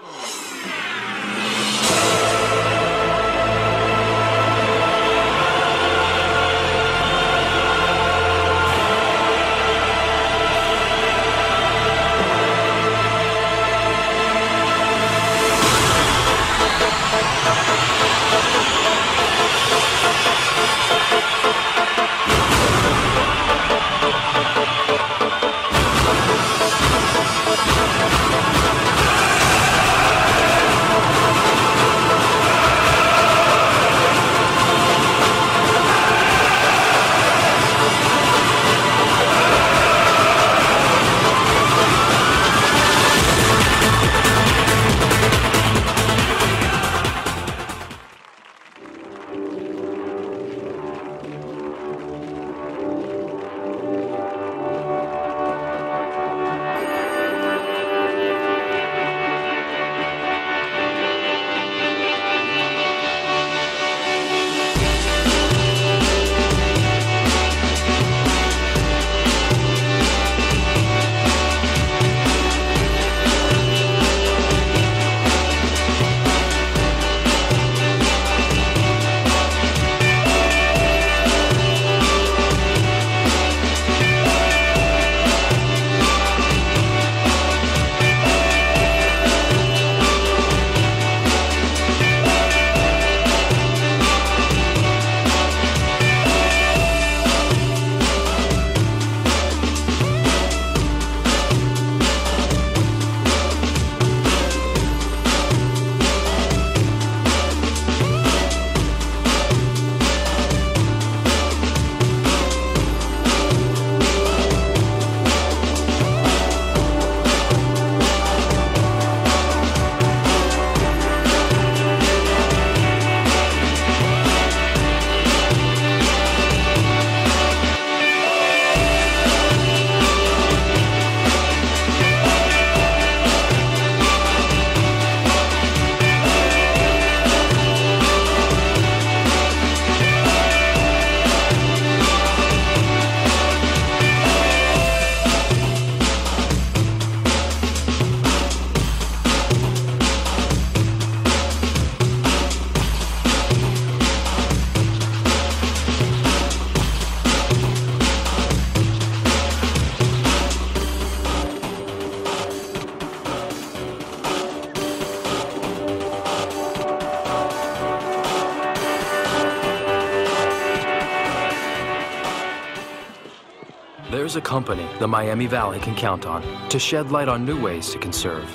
There's a company the Miami Valley can count on to shed light on new ways to conserve,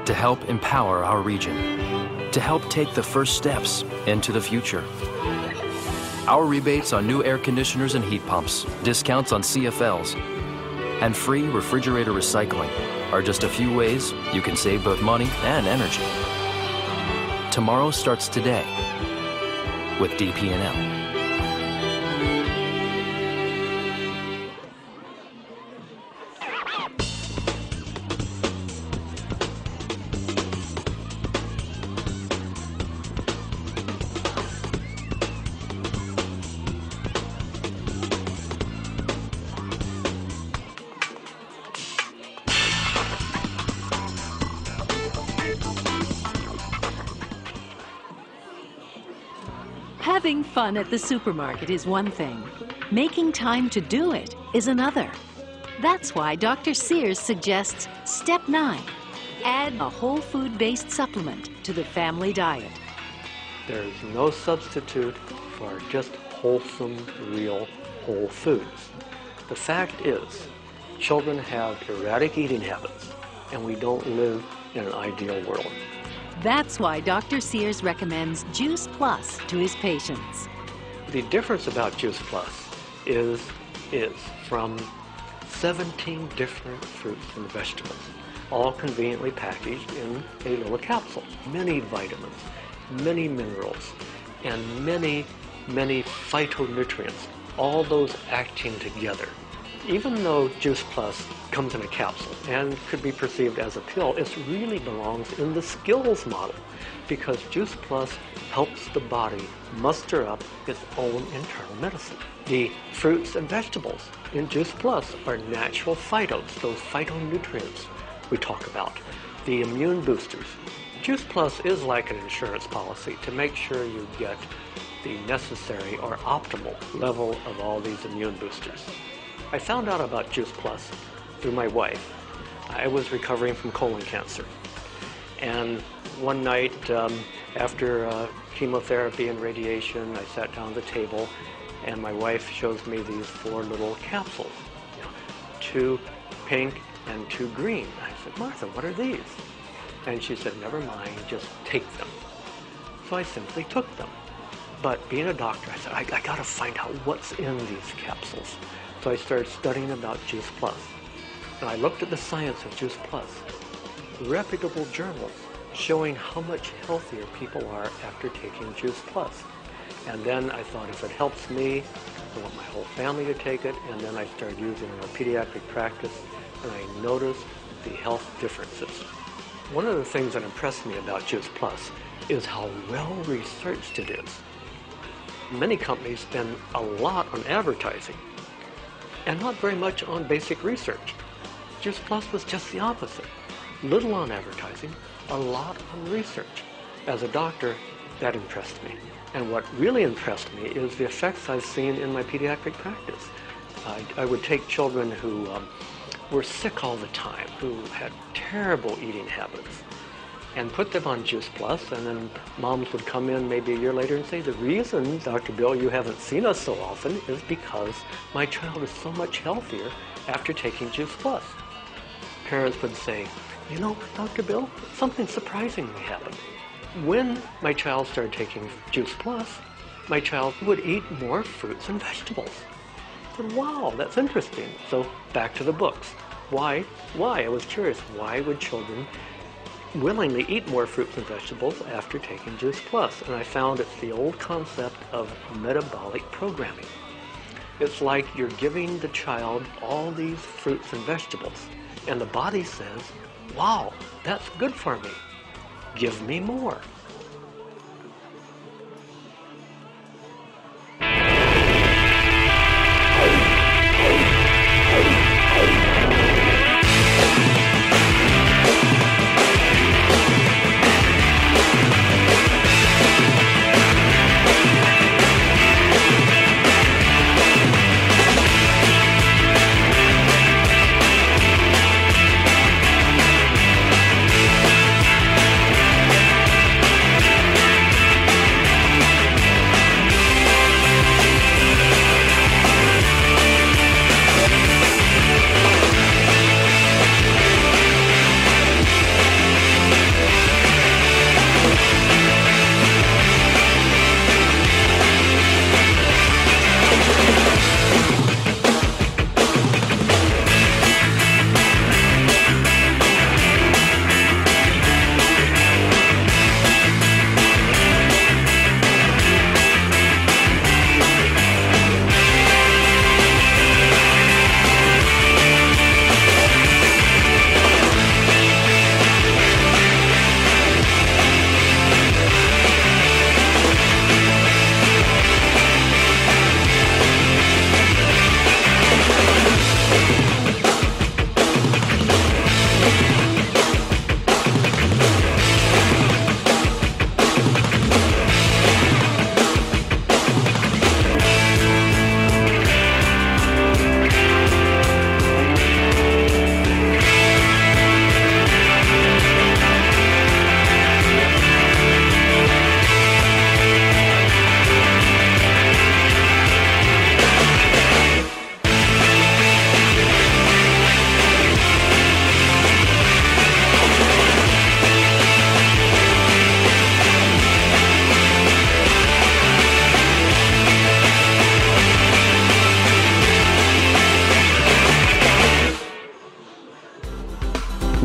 to help empower our region, to help take the first steps into the future. Our rebates on new air conditioners and heat pumps, discounts on CFLs, and free refrigerator recycling are just a few ways you can save both money and energy. Tomorrow starts today with DP&L. Having fun at the supermarket is one thing. Making time to do it is another. That's why Dr. Sears suggests Step 9. Add a whole food-based supplement to the family diet. There's no substitute for just wholesome, real, whole foods. The fact is, children have erratic eating habits, and we don't live in an ideal world. That's why Dr. Sears recommends Juice Plus to his patients. The difference about Juice Plus is from 17 different fruits and vegetables. all conveniently packaged in a little capsule. Many vitamins, many minerals, and many phytonutrients, all those acting together. Even though Juice Plus comes in a capsule and could be perceived as a pill, it really belongs in the skills model, because Juice Plus helps the body muster up its own internal medicine. The fruits and vegetables in Juice Plus are natural phytos, those phytonutrients we talk about, the immune boosters. Juice Plus is like an insurance policy to make sure you get the necessary or optimal level of all these immune boosters. I found out about Juice Plus through my wife. I was recovering from colon cancer. And one night after chemotherapy and radiation, I sat down at the table and my wife shows me these 4 little capsules, 2 pink and 2 green. I said, Martha, what are these? And she said, never mind, just take them. So I simply took them. But being a doctor, I said, I got to find out what's in these capsules. So I started studying about Juice Plus. And I looked at the science of Juice Plus, reputable journals showing how much healthier people are after taking Juice Plus. And then I thought, if it helps me, I want my whole family to take it. And then I started using it in our pediatric practice, and I noticed the health differences. One of the things that impressed me about Juice Plus is how well researched it is. Many companies spend a lot on advertising and not very much on basic research. Juice Plus was just the opposite. Little on advertising, a lot on research. As a doctor, that impressed me. And what really impressed me is the effects I've seen in my pediatric practice. I would take children who were sick all the time, who had terrible eating habits, and put them on Juice Plus, and then moms would come in maybe a year later and say, the reason, Dr. Bill, you haven't seen us so often is because my child is so much healthier after taking Juice Plus. Parents would say, you know, Dr. Bill, something surprisingly happened. When my child started taking Juice Plus, my child would eat more fruits and vegetables. I said, wow, that's interesting. So back to the books. Why? I was curious. Why would children willingly eat more fruits and vegetables after taking Juice Plus? And I found it's the old concept of metabolic programming. It's like you're giving the child all these fruits and vegetables, and the body says, wow, that's good for me. Give me more.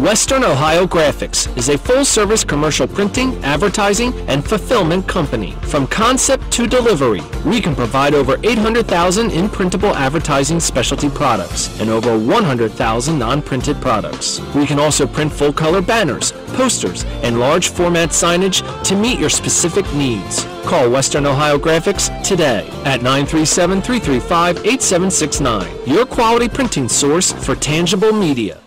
Western Ohio Graphics is a full-service commercial printing, advertising, and fulfillment company. From concept to delivery, we can provide over 800,000 in printable advertising specialty products and over 100,000 non-printed products. We can also print full-color banners, posters, and large format signage to meet your specific needs. Call Western Ohio Graphics today at 937-335-8769. Your quality printing source for tangible media.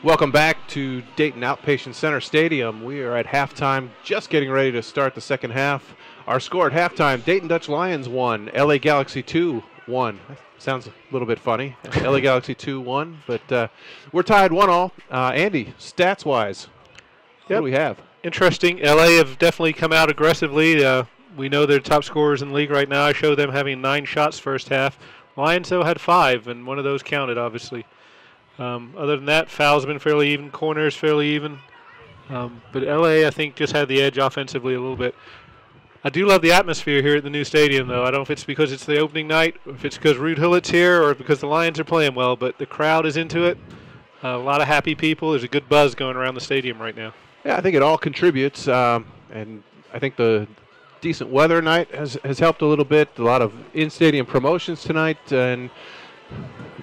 Welcome back to Dayton Outpatient Center Stadium. We are at halftime, just getting ready to start the second half. Our score at halftime, Dayton Dutch Lions 1, LA Galaxy 2, 1. Sounds a little bit funny, LA Galaxy 2-1, but we're tied 1-all. Andy, stats-wise, what do we have? Interesting. LA have definitely come out aggressively. We know they're top scorers in the league right now. I showed them having 9 shots first half. Lions, though, had 5, and one of those counted, obviously. Other than that, fouls have been fairly even, corners fairly even. But LA, I think, just had the edge offensively a little bit. I do love the atmosphere here at the new stadium, though. I don't know if it's because it's the opening night, or if it's because Rude Hillett's here, or because the Lions are playing well, but the crowd is into it. A lot of happy people. There's a good buzz going around the stadium right now. Yeah, I think it all contributes, and I think the decent weather night has helped a little bit. A lot of in-stadium promotions tonight, and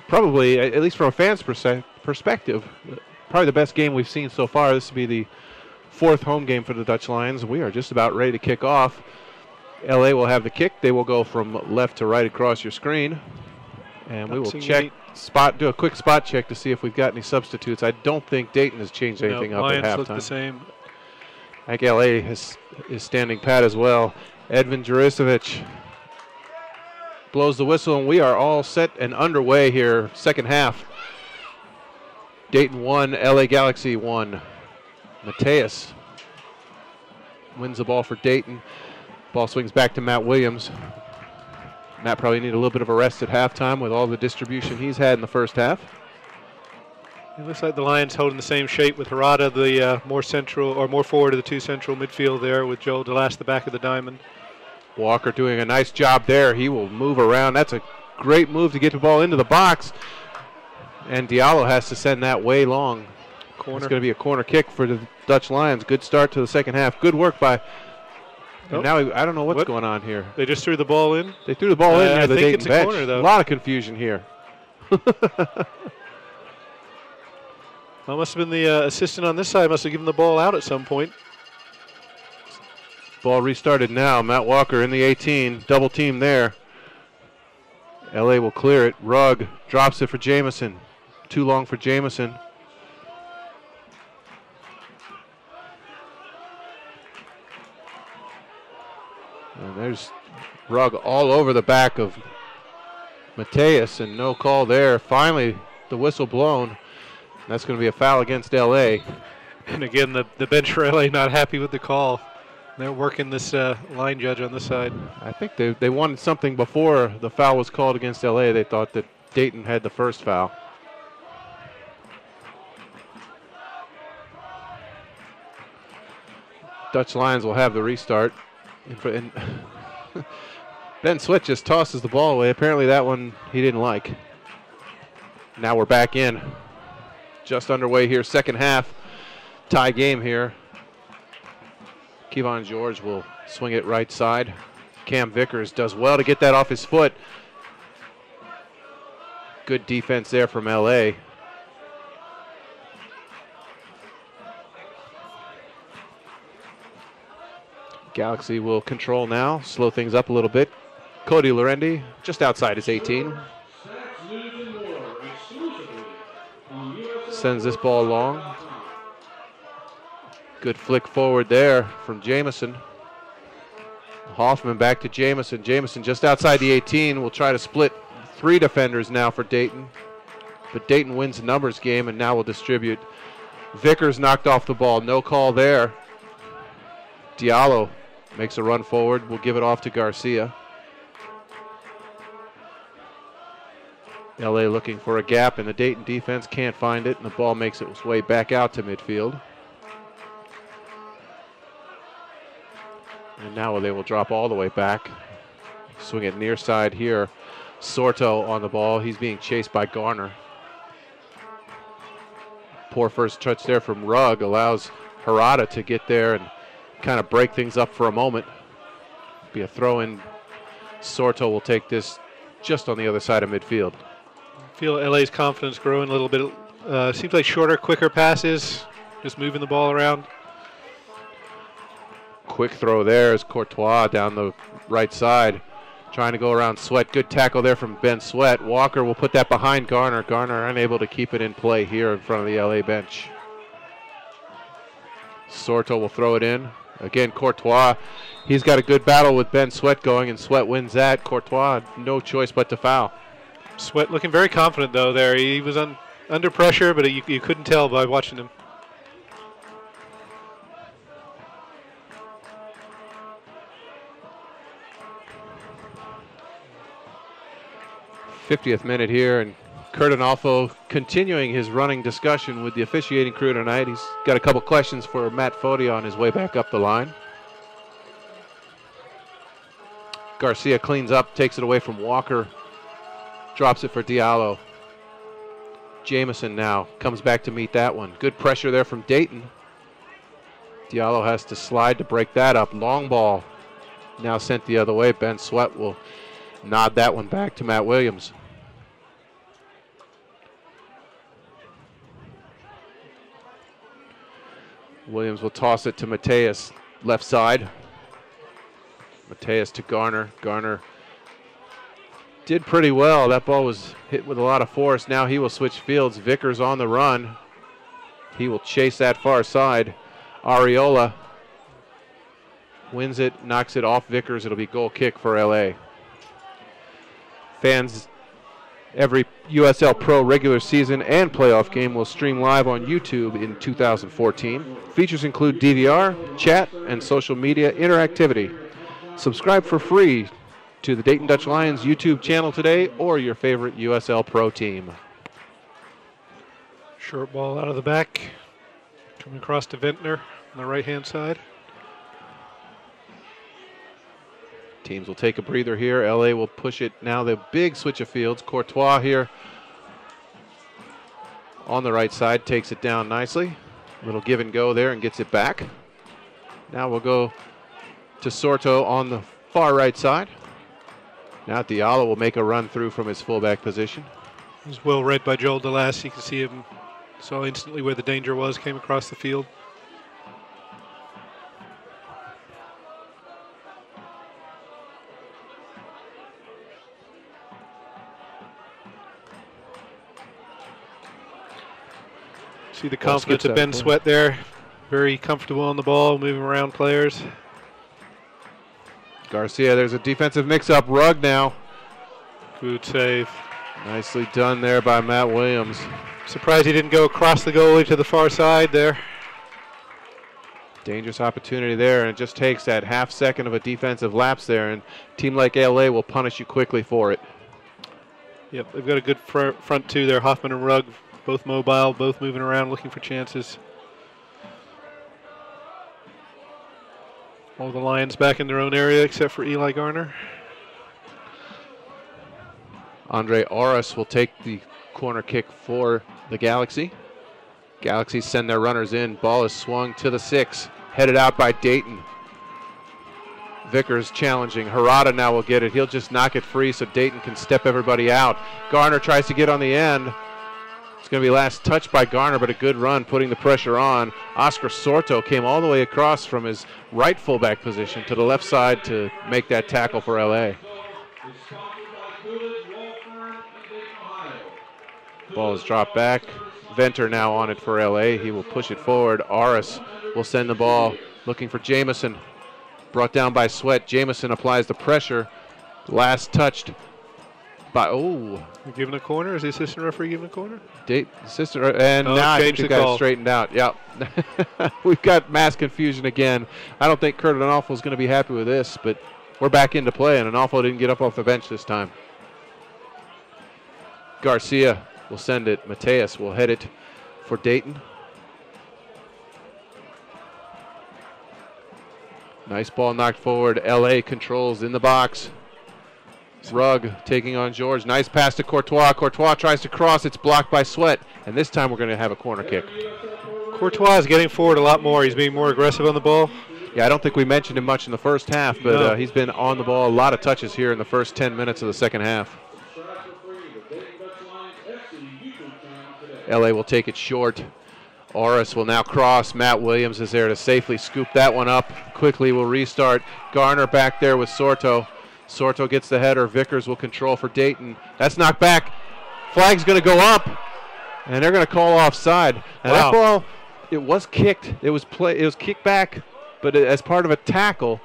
probably, at least from a fan's perspective, probably the best game we've seen so far. This will be the 4th home game for the Dutch Lions. We are just about ready to kick off. LA will have the kick. They will go from left to right across your screen. And we will do a quick spot check to see if we've got any substitutes. I don't think Dayton has changed anything up at halftime. Lions look the same. I think LA is standing pat as well. Edvin Juricevic blows the whistle, and we are all set and underway here, second half. Dayton 1, LA Galaxy 1. Mateus wins the ball for Dayton. Ball swings back to Matt Williams. Matt probably needed a little bit of a rest at halftime with all the distribution he's had in the first half. It looks like the Lions holding the same shape with Harada, the more central or more forward of the 2 central midfield there, with Joel DeLass the back of the diamond. Walker doing a nice job there. He will move around. That's a great move to get the ball into the box. And Diallo has to send that way long. Corner. It's going to be a corner kick for the Dutch Lions. Good start to the second half. Good work by... And now I don't know what's going on here. They just threw the ball in? They threw the ball in near the Dayton bench. Corner, though. A lot of confusion here. Well, must have been the assistant on this side. Must have given the ball out at some point. Ball restarted now. Matt Walker in the 18. Double team there. LA will clear it. Rugg drops it for Jamison. Too long for Jamison. And there's Rugg all over the back of Mateus, and no call there. Finally, the whistle blown. That's going to be a foul against LA. And again, the bench for LA not happy with the call. They're working this line judge on this side. I think they wanted something before the foul was called against LA. They thought that Dayton had the first foul. Dutch Lions will have the restart. And Ben Sweat just tosses the ball away. Apparently that one he didn't like. Now we're back in. Just underway here, second half. Tie game here. Kevon George will swing it right side. Cam Vickers does well to get that off his foot. Good defense there from LA. Galaxy will control now, slow things up a little bit. Cody Lorendi just outside his 18. Sends this ball long. Good flick forward there from Jamison. Hoffman back to Jamison. Jamison just outside the 18 will try to split 3 defenders now for Dayton. But Dayton wins the numbers game and now will distribute. Vickers knocked off the ball. No call there. Diallo makes a run forward. We'll give it off to Garcia. LA looking for a gap, and the Dayton defense can't find it, and the ball makes its way back out to midfield. And now they will drop all the way back. Swing it near side here. Sorto on the ball. He's being chased by Garner. Poor first touch there from Rugg allows Harada to get there and kind of break things up for a moment. Be a throw in. Sorto will take this just on the other side of midfield. I feel LA's confidence growing a little bit. Seems like shorter, quicker passes, just moving the ball around. Quick throw there is Courtois down the right side, trying to go around Sweat. Good tackle there from Ben Sweat. Walker will put that behind Garner. Garner unable to keep it in play here in front of the LA bench. Sorto will throw it in. Again, Courtois, he's got a good battle with Ben Sweat going, and Sweat wins that. Courtois, no choice but to foul. Sweat looking very confident, though, there. He was under pressure, but you couldn't tell by watching him. '50th minute here, and Kurt Analfo continuing his running discussion with the officiating crew tonight. He's got a couple questions for Matt Foti on his way back up the line. Garcia cleans up, takes it away from Walker. Drops it for Diallo. Jamison now comes back to meet that one. Good pressure there from Dayton. Diallo has to slide to break that up. Long ball now sent the other way. Ben Sweat will nod that one back to Matt Williams. Williams will toss it to Mateus, left side. Mateus to Garner. Garner did pretty well. That ball was hit with a lot of force. Now he will switch fields. Vickers on the run. He will chase that far side. Ariola wins it, knocks it off Vickers. It'll be goal kick for LA. Fans, every USL Pro regular season and playoff game will stream live on YouTube in 2014. Features include DVR, chat, and social media interactivity. Subscribe for free to the Dayton Dutch Lions YouTube channel today or your favorite USL Pro team. Short ball out of the back. Coming across to Ventnor on the right-hand side. Teams will take a breather here. LA will push it now. The big switch of fields. Courtois here on the right side takes it down nicely. Little give and go there and gets it back. Now we'll go to Sorto on the far right side. Now Diallo will make a run through from his fullback position. It was well read by Joel DeLass. You can see him, saw instantly where the danger was, came across the field. See the confidence of Ben Sweat there. Very comfortable on the ball, moving around players. Garcia, there's a defensive mix-up. Rugg now. Good save. Nicely done there by Matt Williams. Surprised he didn't go across the goalie to the far side there. Dangerous opportunity there, and it just takes that half second of a defensive lapse there, and a team like LA will punish you quickly for it. Yep, they've got a good front two there. Hoffman and Rugg, both mobile, both moving around, looking for chances. All the Lions back in their own area except for Eli Garner. Andre Oris will take the corner kick for the Galaxy. Galaxy send their runners in. Ball is swung to the 6, headed out by Dayton. Vickers challenging. Harada now will get it. He'll just knock it free so Dayton can step everybody out. Garner tries to get on the end. It's going to be last touch by Garner, but a good run putting the pressure on. Oscar Sorto came all the way across from his right fullback position to the left side to make that tackle for LA. Ball is dropped back. Venter now on it for LA. He will push it forward. Aris will send the ball looking for Jamison. Brought down by Sweat. Jamison applies the pressure. Last touched by, They're giving a corner? Is the assistant referee giving a corner? And now I think the guy's straightened out. Yep. We've got mass confusion again. I don't think Kurt Anolfo is going to be happy with this, but we're back into play, and Anolfo didn't get up off the bench this time. Garcia will send it. Mateus will head it for Dayton. Nice ball knocked forward. LA controls in the box. Rugg taking on George. Nice pass to Courtois. Courtois tries to cross. It's blocked by Sweat. And this time we're going to have a corner kick. Courtois is getting forward a lot more. He's being more aggressive on the ball. Yeah, I don't think we mentioned him much in the first half, but he's been on the ball. A lot of touches here in the first 10 minutes of the second half. LA will take it short. Oris will now cross. Matt Williams is there to safely scoop that one up. Quickly will restart. Garner back there with Sorto. Sorto gets the header. Vickers will control for Dayton. That's knocked back. Flag's going to go up, and they're going to call offside. And that ball, it was kicked. It was kicked back, but as part of a tackle.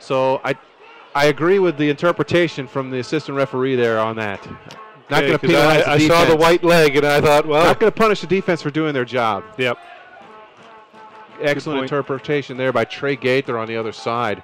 So I agree with the interpretation from the assistant referee there on that. Not going to penalize the defense. I saw the white leg, and I thought, well. Not going to punish the defense for doing their job. Yep. Excellent interpretation there by Trey Gaither on the other side.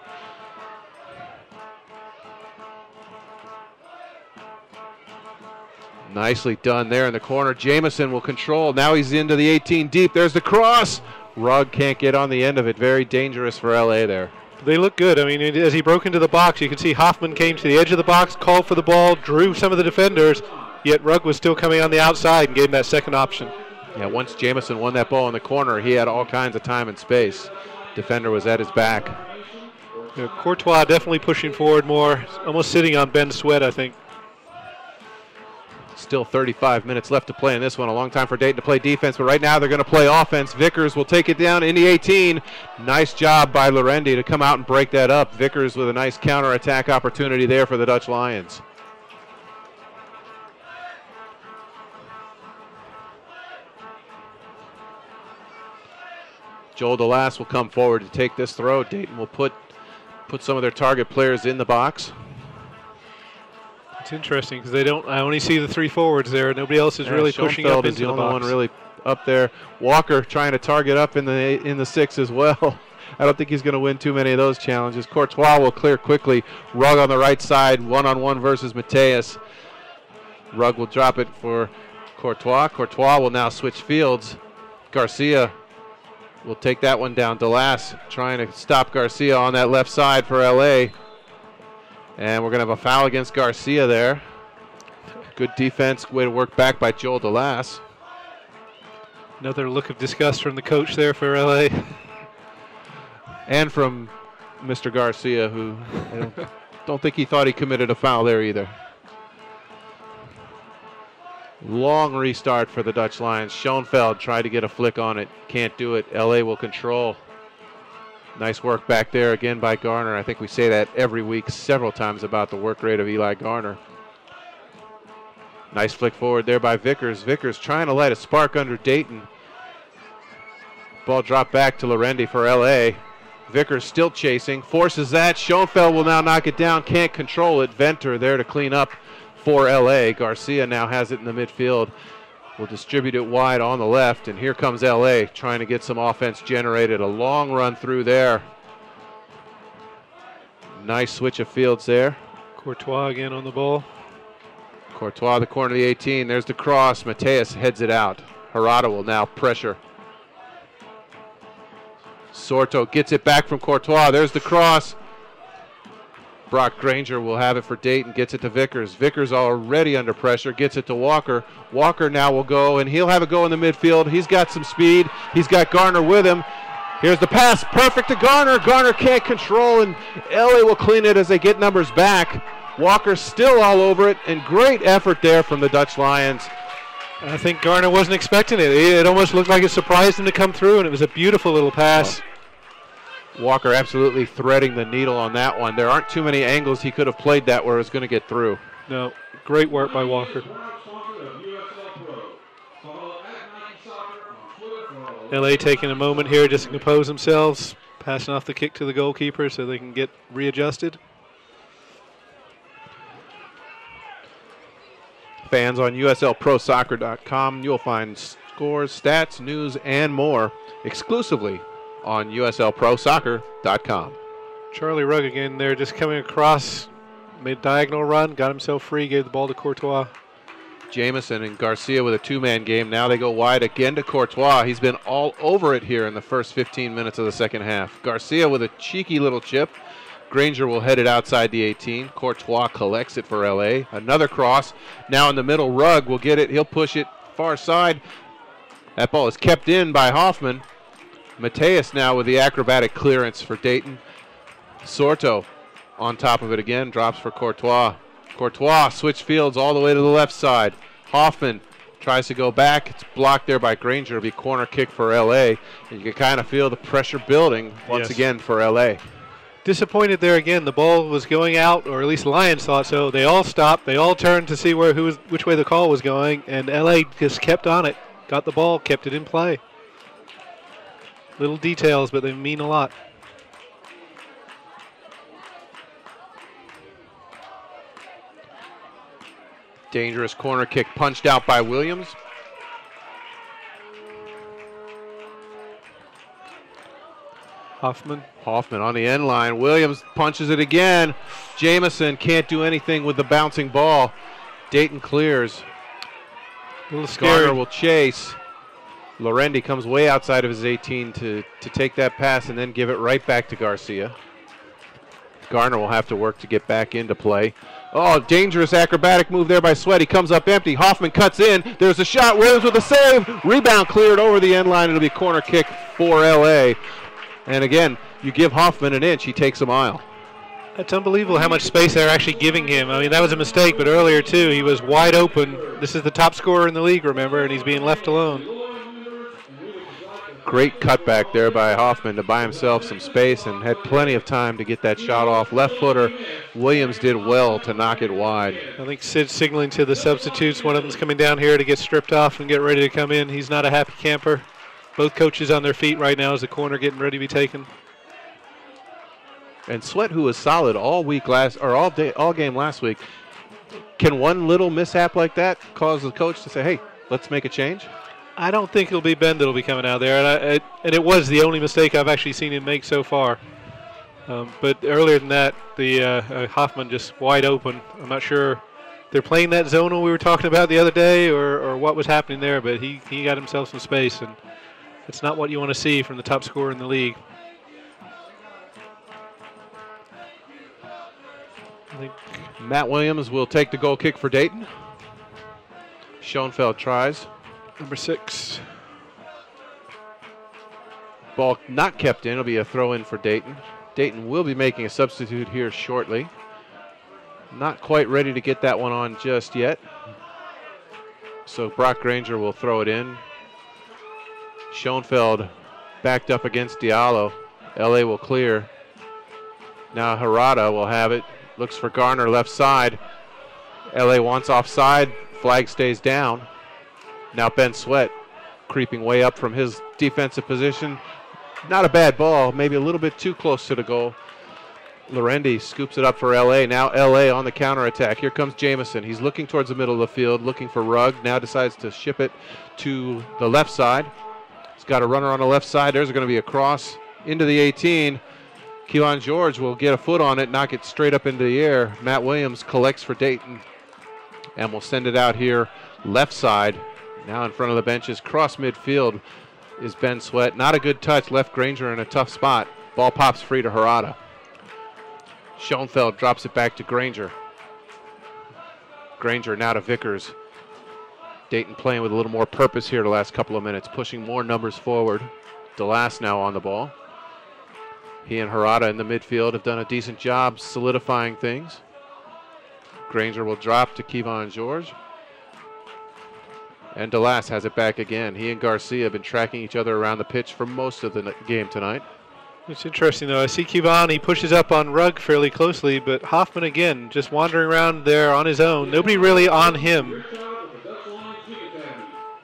Nicely done there in the corner. Jamison will control. Now he's into the 18 deep. There's the cross. Rugg can't get on the end of it. Very dangerous for LA there. They look good. I mean, as he broke into the box, you can see Hoffman came to the edge of the box, called for the ball, drew some of the defenders, yet Rugg was still coming on the outside and gave him that second option. Yeah, once Jamison won that ball in the corner, he had all kinds of time and space. Defender was at his back. Yeah, Courtois definitely pushing forward more, almost sitting on Ben Sweat, I think. Still 35 minutes left to play in this one. A long time for Dayton to play defense, but right now they're going to play offense. Vickers will take it down in the 18. Nice job by Lorendi to come out and break that up. Vickers with a nice counterattack opportunity there for the Dutch Lions. Joel DeLass will come forward to take this throw. Dayton will put some of their target players in the box. It's interesting because I only see the three forwards there. Nobody else is really pushing up into the box. The only one really up there. Walker trying to target up in the 6 as well. I don't think he's going to win too many of those challenges. Courtois will clear quickly. Rugg on the right side, one-on-one versus Mateus. Rugg will drop it for Courtois. Courtois will now switch fields. Garcia will take that one down. DeLass trying to stop Garcia on that left side for LA. And we're going to have a foul against Garcia there. Good defense, way to work back by Joel DeLass. Another look of disgust from the coach there for LA. And from Mr. Garcia, who I don't think he thought he committed a foul there either. Long restart for the Dutch Lions. Schoenfeld tried to get a flick on it. Can't do it. LA will control. Nice work back there again by Garner. I think we say that every week several times about the work rate of Eli Garner. Nice flick forward there by Vickers. Vickers trying to light a spark under Dayton. Ball dropped back to Lorendi for LA. Vickers still chasing. Forces that. Schoenfeld will now knock it down. Can't control it. Venter there to clean up for LA. Garcia now has it in the midfield. will distribute it wide on the left, and here comes LA trying to get some offense generated. A long run through there. Nice switch of fields there. Courtois again on the ball. Courtois, the corner of the 18. There's the cross. Mateus heads it out. Harada will now pressure. Sorto gets it back from Courtois. There's the cross. Brock Granger will have it for Dayton, gets it to Vickers. Vickers already under pressure, gets it to Walker. Walker now will go, and he'll have it go in the midfield. He's got some speed. He's got Garner with him. Here's the pass, perfect to Garner. Garner can't control, and LA will clean it as they get numbers back. Walker still all over it, and great effort there from the Dutch Lions. I think Garner wasn't expecting it. It almost looked like it surprised him to come through, and it was a beautiful little pass. Walker absolutely threading the needle on that one. There aren't too many angles he could have played that where it was going to get through. No, great work by Walker. LA taking a moment here just to compose themselves, passing off the kick to the goalkeeper so they can get readjusted. Fans on USLProSoccer.com, you'll find scores, stats, news, and more exclusively on USLProSoccer.com. Charlie Rugg again there, just coming across, made a diagonal run, got himself free, gave the ball to Courtois. Jamison and Garcia with a two-man game. Now they go wide again to Courtois. He's been all over it here in the first 15 minutes of the second half. Garcia with a cheeky little chip. Granger will head it outside the 18. Courtois collects it for LA. Another cross. Now in the middle, Rugg will get it. He'll push it far side. That ball is kept in by Hoffman. Mateus now with the acrobatic clearance for Dayton. Sorto on top of it again, drops for Courtois. Courtois switch fields all the way to the left side. Hoffman tries to go back. It's blocked there by Granger. It'll be corner kick for LA. And you can kind of feel the pressure building once again for LA. Disappointed there again. The ball was going out, or at least the Lions thought so. They all stopped. They all turned to see which way the call was going, and LA just kept on it. Got the ball, kept it in play. Little details, but they mean a lot. Dangerous corner kick punched out by Williams. Hoffman on the end line. Williams punches it again. Jamison can't do anything with the bouncing ball. Dayton clears. A little scary. Garner will chase. Lorendi comes way outside of his 18 to take that pass and then give it right back to Garcia. Garner will have to work to get back into play. Oh, dangerous acrobatic move there by Sweat. He comes up empty. Hoffman cuts in. There's a shot. Williams with a save. Rebound cleared over the end line. It'll be corner kick for LA. And again, you give Hoffman an inch, he takes a mile. That's unbelievable how much space they're actually giving him. I mean, that was a mistake, but earlier, too, he was wide open. This is the top scorer in the league, remember, and he's being left alone. Great cutback there by Hoffman to buy himself some space and had plenty of time to get that shot off. Left footer, Williams did well to knock it wide. I think Sid's signaling to the substitutes. One of them's coming down here to get stripped off and get ready to come in. He's not a happy camper. Both coaches on their feet right now as the corner getting ready to be taken. And Sweat, who was solid all game last week, can one little mishap like that cause the coach to say, hey, let's make a change? I don't think it'll be Ben that'll be coming out there, and it was the only mistake I've actually seen him make so far. But earlier than that, the Hoffman just wide open. I'm not sure they're playing that zonal we were talking about the other day or what was happening there, but he got himself some space, and it's not what you want to see from the top scorer in the league. I think Matt Williams will take the goal kick for Dayton. Schoenfeld tries. Number 6. Ball not kept in. It'll be a throw in for Dayton. Dayton will be making a substitute here shortly. Not quite ready to get that one on just yet. So Brock Granger will throw it in. Schoenfeld backed up against Diallo. LA will clear. Now Harada will have it. Looks for Garner left side. LA wants offside. Flag stays down. Now Ben Sweat creeping way up from his defensive position. Not a bad ball, maybe a little bit too close to the goal. Lorendi scoops it up for LA. Now LA on the counterattack. Here comes Jamison. He's looking towards the middle of the field, looking for Rugg. Now decides to ship it to the left side. He's got a runner on the left side. There's going to be a cross into the 18. Keon George will get a foot on it, knock it straight up into the air. Matt Williams collects for Dayton and will send it out here left side. Now in front of the benches, cross midfield is Ben Sweat. Not a good touch, left Granger in a tough spot. Ball pops free to Harada. Schoenfeld drops it back to Granger. Granger now to Vickers. Dayton playing with a little more purpose here the last couple of minutes, pushing more numbers forward. DeLass now on the ball. He and Harada in the midfield have done a decent job solidifying things. Granger will drop to Kevon George. And DeLass has it back again. He and Garcia have been tracking each other around the pitch for most of the game tonight. It's interesting, though. I see Kevon, he pushes up on Rugg fairly closely, but Hoffman again just wandering around there on his own. Nobody really on him.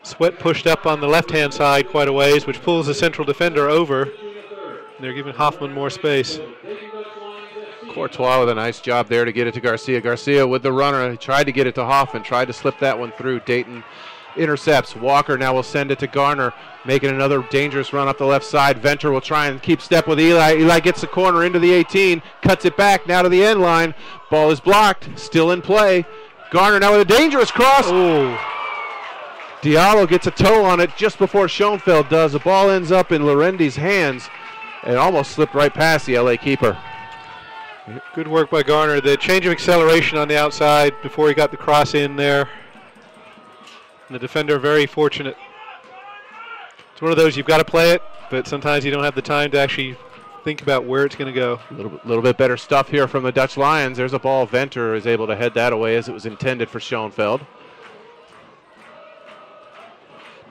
Sweat pushed up on the left-hand side quite a ways, which pulls the central defender over. They're giving Hoffman more space. Courtois with a nice job there to get it to Garcia. Garcia with the runner. He tried to get it to Hoffman, tried to slip that one through. Dayton intercepts. Walker now will send it to Garner, making another dangerous run up the left side. Venter will try and keep step with Eli. Eli gets the corner into the 18, cuts it back now to the end line. Ball is blocked, still in play. Garner now with a dangerous cross. Ooh. Diallo gets a toe on it just before Schoenfeld does. The ball ends up in Lorendi's hands and almost slipped right past the LA keeper. Good work by Garner. The change of acceleration on the outside before he got the cross in there. And the defender very fortunate. It's one of those you've got to play it, but sometimes you don't have the time to actually think about where it's going to go. A little bit better stuff here from the Dutch Lions. There's a ball. Venter is able to head that away as it was intended for Schoenfeld.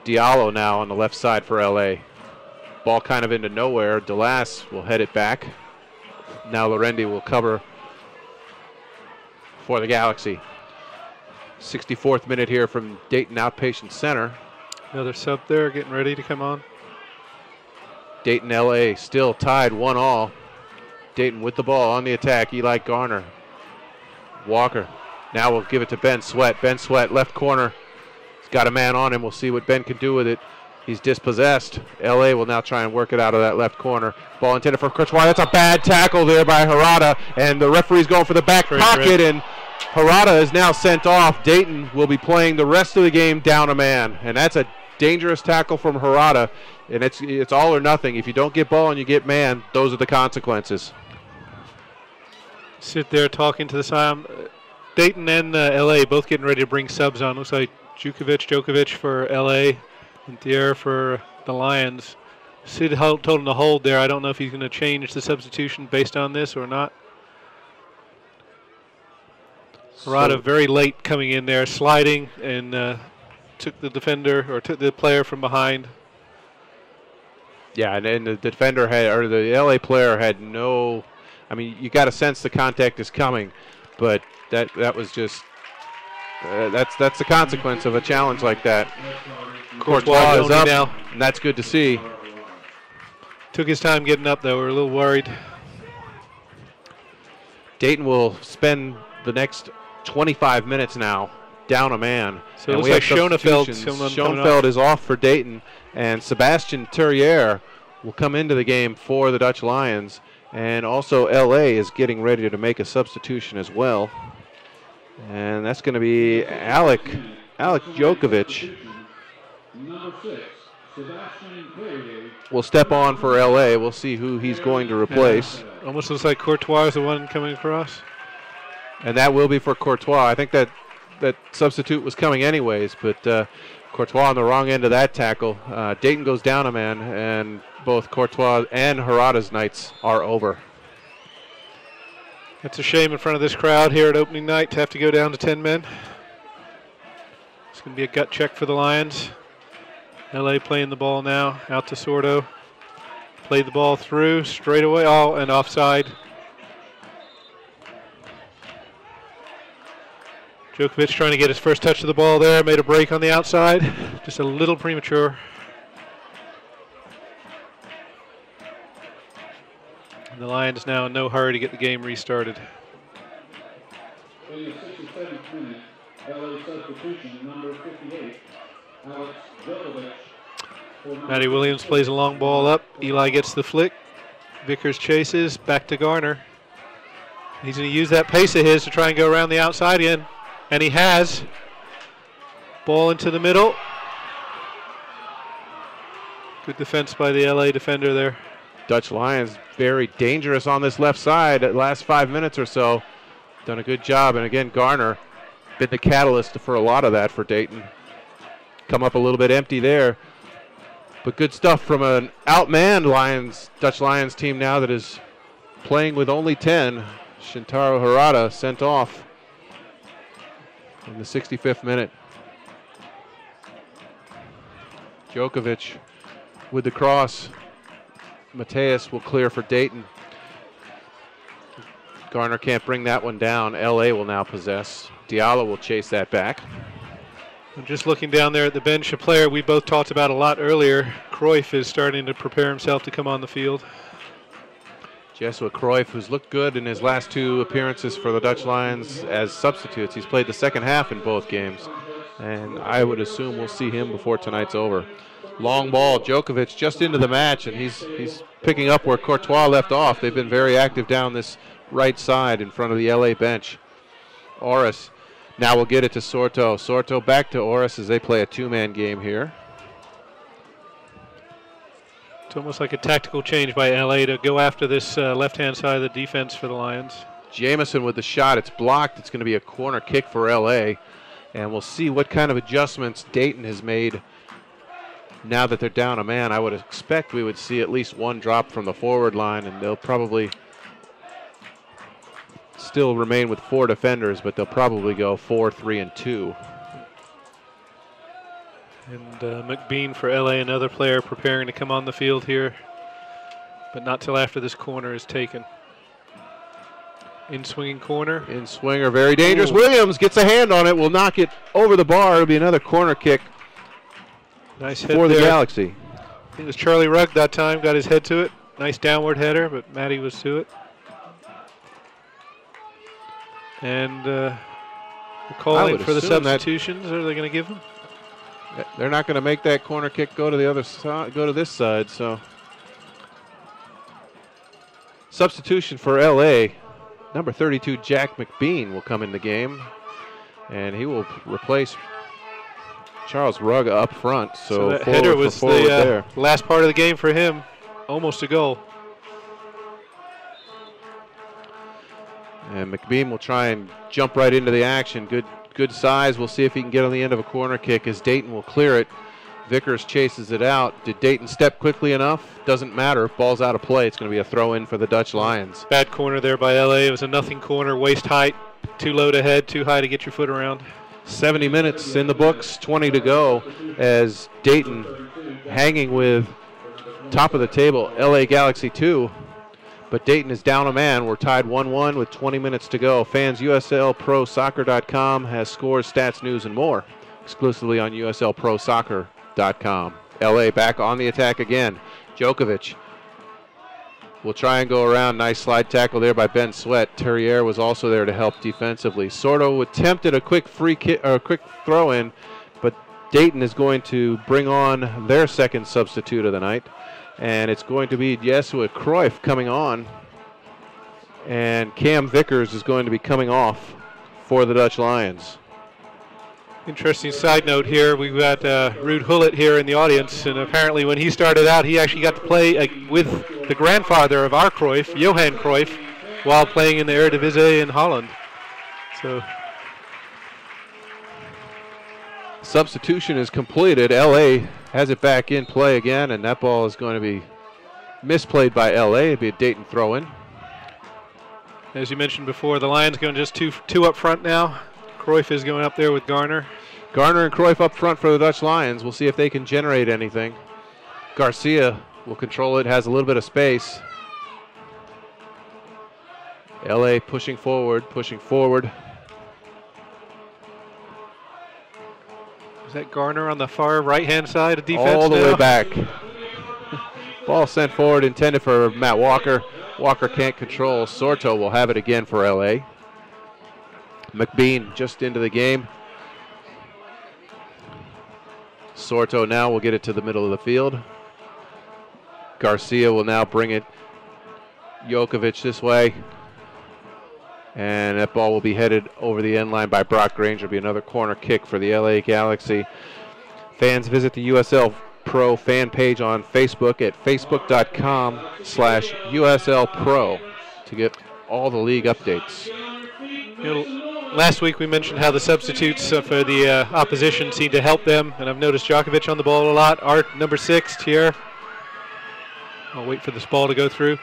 Diallo now on the left side for LA. Ball kind of into nowhere. DeLass will head it back. Now Lorendi will cover for the Galaxy. 64th minute here from Dayton Outpatient Center. Another sub there getting ready to come on. Dayton LA still tied 1-1. Dayton with the ball on the attack. Eli Garner. Walker now will give it to Ben Sweat. Ben Sweat left corner. He's got a man on him. We'll see what Ben can do with it. He's dispossessed. LA will now try and work it out of that left corner. Ball intended for Courtois. That's a bad tackle there by Harada, and the referee's going for the back pocket, and Harada is now sent off. Dayton will be playing the rest of the game down a man, and that's a dangerous tackle from Harada, and it's all or nothing. If you don't get ball and you get man, those are the consequences. Sit there talking to the side. Dayton and LA both getting ready to bring subs on. Looks like Djokovic for LA. And Thier for the Lions. Sid told him to hold there. I don't know if he's going to change the substitution based on this or not. Harada very late coming in there, sliding, and took the defender or took the player from behind. Yeah, and the defender had, or the LA player had no. I mean, you got to sense the contact is coming, but that was just. That's the consequence of a challenge like that. Courtois is up now, and that's good to see. Took his time getting up, though. We're a little worried. Dayton will spend the next 25 minutes now down a man. So it looks like Schoenfeld is off for Dayton, and Sebastian Terrier will come into the game for the Dutch Lions. And also LA is getting ready to make a substitution as well. And that's going to be Alec Djokovic. Number 6, Sebastian Terrier will step on for LA. We'll see who he's going to replace. Yeah. Almost looks like Courtois is the one coming across. And that will be for Courtois. I think that substitute was coming anyways, but Courtois on the wrong end of that tackle. Dayton goes down a man, and both Courtois and Harada's nights are over. It's a shame in front of this crowd here at opening night to have to go down to 10 men. It's going to be a gut check for the Lions. LA playing the ball now, out to Sordo. Played the ball through, straight away, and offside. Djokovic trying to get his first touch of the ball there, made a break on the outside. Just a little premature. And the Lions now in no hurry to get the game restarted. In the 67th minute, LA substitution, number 58, Alex Djokovic. Matty Williams plays a long ball up. Eli gets the flick. Vickers chases, back to Garner. He's going to use that pace of his to try and go around the outside again. And he has. Ball into the middle. Good defense by the LA defender there. Dutch Lions very dangerous on this left side at last 5 minutes or so. Done a good job. And again, Garner been the catalyst for a lot of that for Dayton. Come up a little bit empty there. But good stuff from an outmanned Dutch Lions team now that is playing with only 10. Shintaro Harada sent off in the 65th minute. Djokovic with the cross. Mateus will clear for Dayton. Garner can't bring that one down. LA will now possess. Diallo will chase that back. I'm just looking down there at the bench, a player we both talked about a lot earlier. Cruyff is starting to prepare himself to come on the field. Jesua Cruyff, who's looked good in his last 2 appearances for the Dutch Lions as substitutes. He's played the second half in both games, and I would assume we'll see him before tonight's over. Long ball, Djokovic just into the match, and he's picking up where Courtois left off. They've been very active down this right side in front of the LA bench. Oris now will get it to Sorto. Sorto back to Oris as they play a 2-man game here. It's almost like a tactical change by LA to go after this left-hand side of the defense for the Lions. Jamison with the shot. It's blocked. It's going to be a corner kick for LA. And we'll see what kind of adjustments Dayton has made now that they're down a man. I would expect we would see at least one drop from the forward line, and they'll probably still remain with 4 defenders, but they'll probably go 4-3-2. And McBean for LA, another player preparing to come on the field here, but not till after this corner is taken. In swinging corner. In swinger, very dangerous. Ooh. Williams gets a hand on it, will knock it over the bar. It'll be another corner kick. Nice hit for the there. Galaxy. I think it was Charlie Rugg that time, got his head to it. Nice downward header, but Matty was to it. And they're calling for the substitutions. Are they going to give them? They're not going to make that corner kick go to the other side, go to this side. So substitution for LA, number 32 Jack McBean will come in the game, and he will replace Charles Rugg up front. So that header was the last part of the game for him, almost a goal. And McBean will try and jump right into the action. Good size. We'll see if he can get on the end of a corner kick as Dayton will clear it. Vickers chases it out. Did Dayton step quickly enough? Doesn't matter. Ball's out of play. It's going to be a throw-in for the Dutch Lions. Bad corner there by LA. It was a nothing corner, waist height, too low to head, too high to get your foot around. 70 minutes in the books, 20 to go as Dayton hanging with top of the table, LA Galaxy 2. But Dayton is down a man. We're tied 1-1 with 20 minutes to go. Fans, USLProSoccer.com has scores, stats, news, and more exclusively on USLProSoccer.com. LA back on the attack again. Djokovic will try and go around. Nice slide tackle there by Ben Sweat. Terrier was also there to help defensively. Sordo attempted a quick free kick or a quick throw in, but Dayton is going to bring on their second substitute of the night. And it's going to be Jesua Cruyff coming on. And Cam Vickers is going to be coming off for the Dutch Lions. Interesting side note here. We've got Ruud Gullit here in the audience. And apparently when he started out, he actually got to play with the grandfather of our Cruyff, Johan Cruyff, while playing in the Eredivisie in Holland. So substitution is completed. LA has it back in play again, and that ball is going to be misplayed by LA. It'll be a Dayton throw-in. As you mentioned before, the Lions going just two up front now. Cruyff is going up there with Garner. Garner and Cruyff up front for the Dutch Lions. We'll see if they can generate anything. Garcia will control it, has a little bit of space. LA pushing forward, pushing forward. Is that Garner on the far right-hand side of defense all the now? way back. Ball sent forward, intended for Matt Walker. Walker can't control. Sorto will have it again for LA. McBean just into the game. Sorto now will get it to the middle of the field. Garcia will now bring it. Jokovic this way. And that ball will be headed over the end line by Brock Granger. It'll be another corner kick for the LA Galaxy. Fans, visit the USL Pro fan page on Facebook at facebook.com/USL Pro to get all the league updates. Last week we mentioned how the substitutes for the opposition seem to help them, and I've noticed Jokovic on the ball a lot. Art, number 6, here. I'll wait for this ball to go through.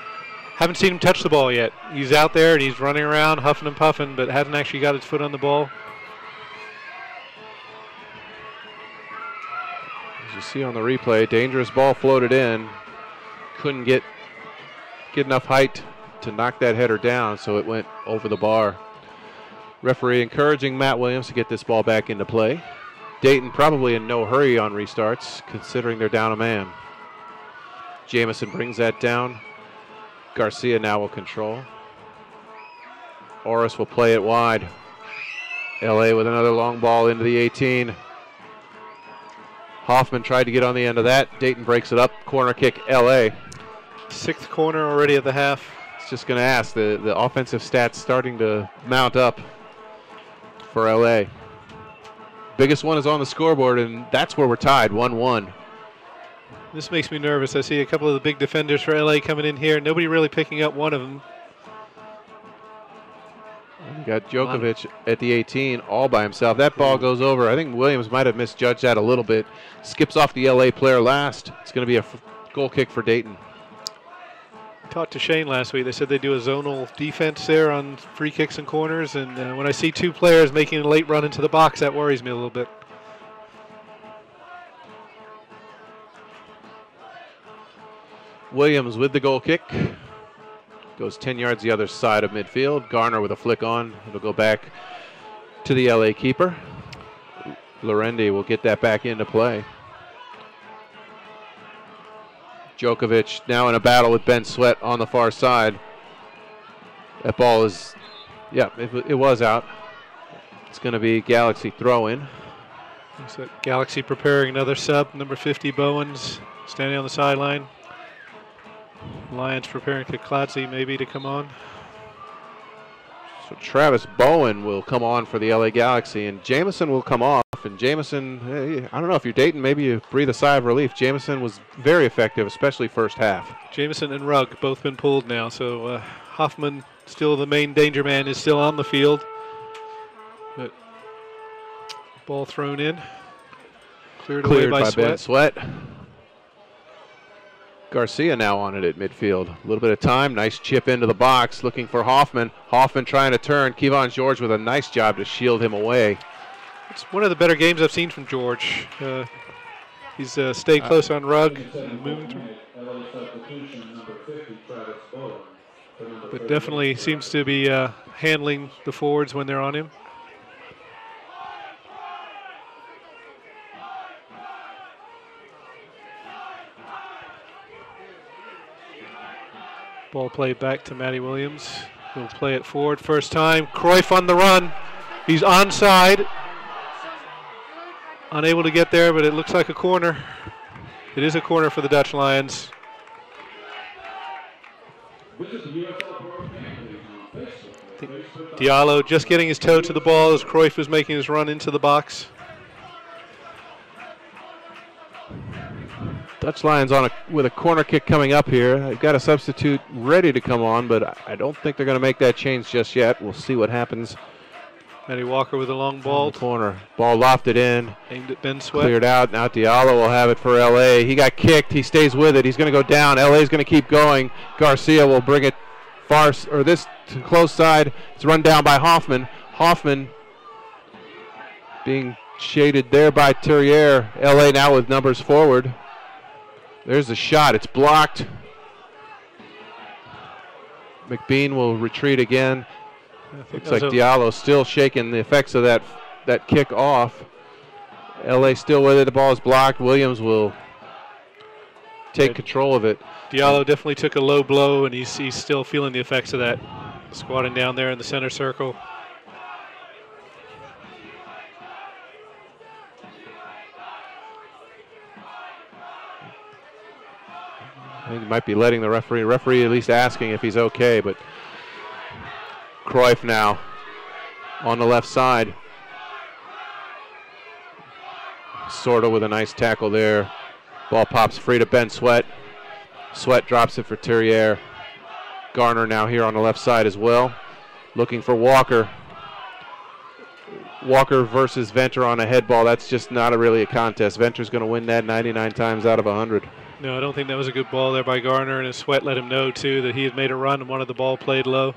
Haven't seen him touch the ball yet. He's out there and he's running around, huffing and puffing, but hasn't actually got his foot on the ball. As you see on the replay, dangerous ball floated in. Couldn't get enough height to knock that header down, so it went over the bar. Referee encouraging Matt Williams to get this ball back into play. Dayton probably in no hurry on restarts, considering they're down a man. Jamison brings that down. Garcia now will control. Orris will play it wide. LA with another long ball into the 18. Hoffman tried to get on the end of that. Dayton breaks it up. Corner kick, LA. 6th corner already at the half. It's just going to ask. The offensive stats starting to mount up for LA. Biggest one is on the scoreboard, and that's where we're tied, 1-1. This makes me nervous. I see a couple of the big defenders for LA coming in here. Nobody really picking up one of them. You got Jokovic at the 18 all by himself. That ball goes over. I think Williams might have misjudged that a little bit. Skips off the LA player last. It's going to be a goal kick for Dayton. Talked to Shane last week. They said they do a zonal defense there on free kicks and corners. And when I see 2 players making a late run into the box, that worries me a little bit. Williams with the goal kick. Goes 10 yards the other side of midfield. Garner with a flick on. It'll go back to the LA keeper. Lorendi will get that back into play. Jokovic now in a battle with Ben Sweat on the far side. That ball is, it was out. It's going to be Galaxy throw-in. So Galaxy preparing another sub. Number 50, Bowens, standing on the sideline. Lions preparing Kikladze maybe to come on. So Travis Bowen will come on for the LA Galaxy, and Jamison will come off. And Jamison, I don't know if you're Dayton, maybe you breathe a sigh of relief. Jamison was very effective, especially first half. Jamison and Rugg both been pulled now, so Hoffman, still the main danger man, is still on the field. But ball thrown in. Cleared away by Sweat. Ben Sweat. Garcia now on it at midfield. A little bit of time. Nice chip into the box, looking for Hoffman. Hoffman trying to turn. Kevon George with a nice job to shield him away. It's one of the better games I've seen from George. He's stayed close on Rugg. Moving through. But definitely seems to be handling the forwards when they're on him. Ball played back to Matty Williams. He'll play it forward first time. Cruyff on the run. He's onside. Unable to get there, but it looks like a corner. It is a corner for the Dutch Lions. Diallo just getting his toe to the ball as Cruyff was making his run into the box. Dutch Lions with a corner kick coming up here. They've got a substitute ready to come on, but I don't think they're going to make that change just yet. We'll see what happens. Matty Walker with a long ball. Corner. Ball lofted in. Aimed at Ben Sweat. Cleared out. Now Diallo will have it for LA. He got kicked. He stays with it. He's going to go down. LA's going to keep going. Garcia will bring it this to close side. It's run down by Hoffman. Hoffman being shaded there by Terrier. LA now with numbers forward. There's the shot. It's blocked. McBean will retreat again. Looks like Diallo still shaking the effects of that kick off. LA still with it. The ball is blocked. Williams will take control of it. Diallo definitely took a low blow, and he's still feeling the effects of that, squatting down there in the center circle. I think he might be letting the referee at least asking if he's okay, but Cruyff now on the left side. Sorta with a nice tackle there. Ball pops free to Ben Sweat. Sweat drops it for Terrier. Garner now here on the left side as well. Looking for Walker. Walker versus Venter on a head ball. That's just not really a contest. Venter's going to win that 99 times out of 100. No, I don't think that was a good ball there by Garner, and his Sweat let him know, too, that he had made a run and wanted the ball played low.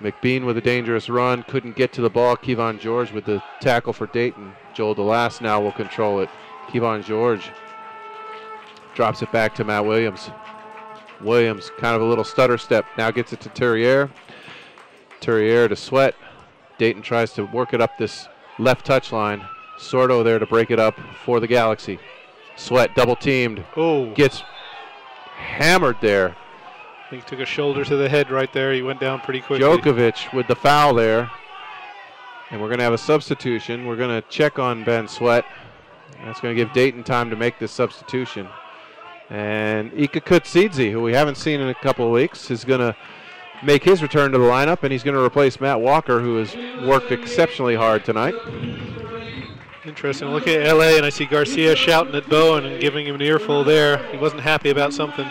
McBean with a dangerous run. Couldn't get to the ball. Kevon George with the tackle for Dayton. Joel DeLass now will control it. Kevon George drops it back to Matt Williams. Williams, kind of a little stutter step. Now gets it to Terrier. Terrier to Sweat. Dayton tries to work it up this left touchline. Sordo there to break it up for the Galaxy. Sweat double teamed. Oh. Gets hammered there. I think he took a shoulder to the head right there. He went down pretty quickly. Djokovic with the foul there. And we're going to have a substitution. We're going to check on Ben Sweat. That's going to give Dayton time to make this substitution. And Ika Kutsidze, who we haven't seen in a couple of weeks, is going to make his return to the lineup, and he's going to replace Matt Walker, who has worked exceptionally hard tonight. Interesting. Looking at LA, and I see Garcia shouting at Bowen and giving him an earful there. He wasn't happy about something.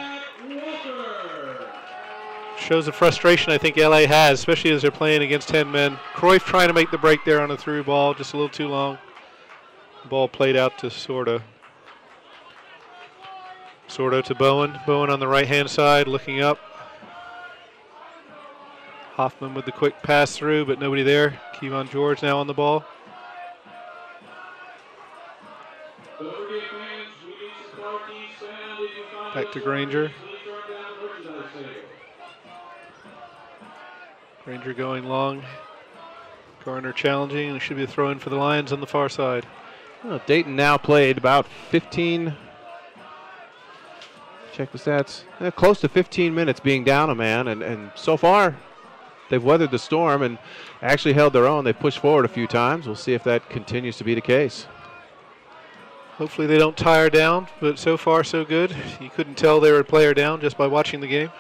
Shows the frustration I think LA has, especially as they're playing against 10 men. Cruyff trying to make the break there on a through ball, just a little too long. Ball played out to Sordo. Sordo to Bowen. Bowen on the right-hand side, looking up. Hoffman with the quick pass through, but nobody there. Kevon George now on the ball. Back to Granger. Granger going long. Garner challenging, and it should be a throw-in for the Lions on the far side. Well, Dayton now played about 15, check the stats, close to 15 minutes being down a man, and so far they've weathered the storm and actually held their own. They pushed forward a few times. We'll see if that continues to be the case. Hopefully they don't tire down, but so far so good. You couldn't tell they were a player down just by watching the game.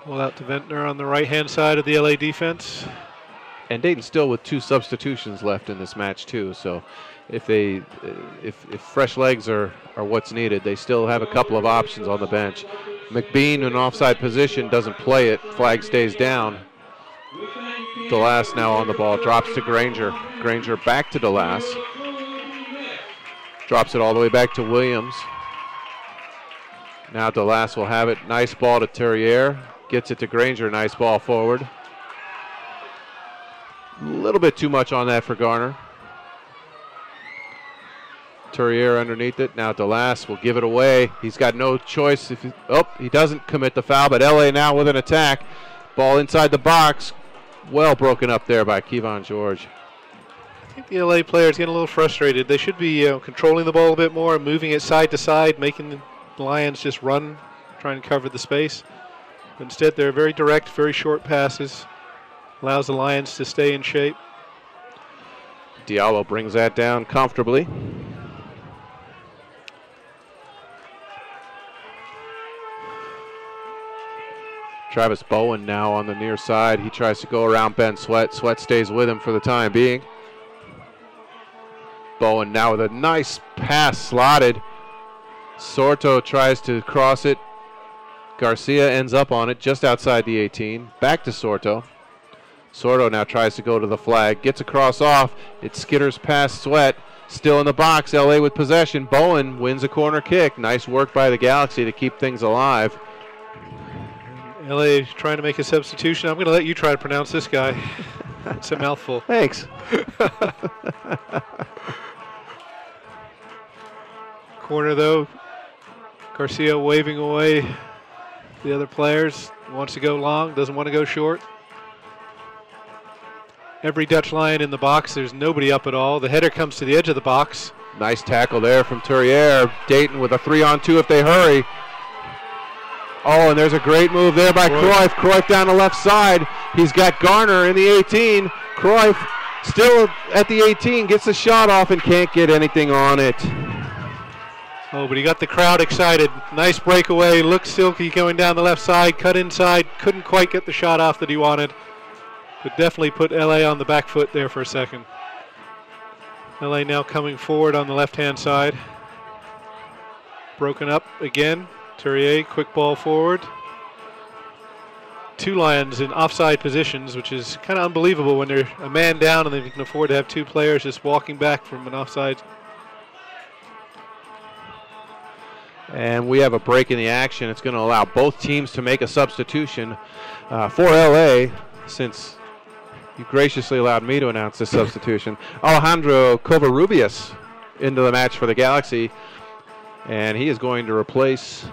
Ball out to Ventnor on the right-hand side of the LA defense. And Dayton still with 2 substitutions left in this match too. So if fresh legs are what's needed, they still have a couple of options on the bench. McBean in an offside position doesn't play it. Flag stays down. DeLass now on the ball, drops to Granger. Granger back to DeLass. Drops it all the way back to Williams. Now DeLass will have it. Nice ball to Terrier. Gets it to Granger. Nice ball forward. A little bit too much on that for Garner. Terrier underneath it. Now DeLass will give it away. He's got no choice. He doesn't commit the foul, but LA now with an attack. Ball inside the box. Well broken up there by Kevon George. I think the LA players getting a little frustrated. They should be controlling the ball a bit more, moving it side to side, making the Lions just run, trying to cover the space. But instead, they're very direct, very short passes. Allows the Lions to stay in shape. Diallo brings that down comfortably. Travis Bowen now on the near side. He tries to go around Ben Sweat. Sweat stays with him for the time being. Bowen now with a nice pass slotted. Sorto tries to cross it. Garcia ends up on it just outside the 18. Back to Sorto. Sorto now tries to go to the flag. Gets a cross off. It skitters past Sweat. Still in the box. LA with possession. Bowen wins a corner kick. Nice work by the Galaxy to keep things alive. LA trying to make a substitution. I'm going to let you try to pronounce this guy. It's a mouthful. Thanks. Corner, though. Garcia waving away the other players. Wants to go long, doesn't want to go short. Every Dutch Lion in the box, there's nobody up at all. The header comes to the edge of the box. Nice tackle there from Touriere. Dayton with a 3-on-2 if they hurry. Oh, and there's a great move there by Cruyff. Cruyff down the left side. He's got Garner in the 18. Cruyff still at the 18, gets the shot off and can't get anything on it. Oh, but he got the crowd excited. Nice breakaway. Looks silky going down the left side. Cut inside. Couldn't quite get the shot off that he wanted. But definitely put LA on the back foot there for a second. LA now coming forward on the left-hand side. Broken up again. Touriere, quick ball forward. 2 Lions in offside positions, which is kind of unbelievable when they're a man down and they can afford to have 2 players just walking back from an offside. And we have a break in the action. It's going to allow both teams to make a substitution for LA, since you graciously allowed me to announce this substitution. Alejandro Covarrubias into the match for the Galaxy, and he is going to replace,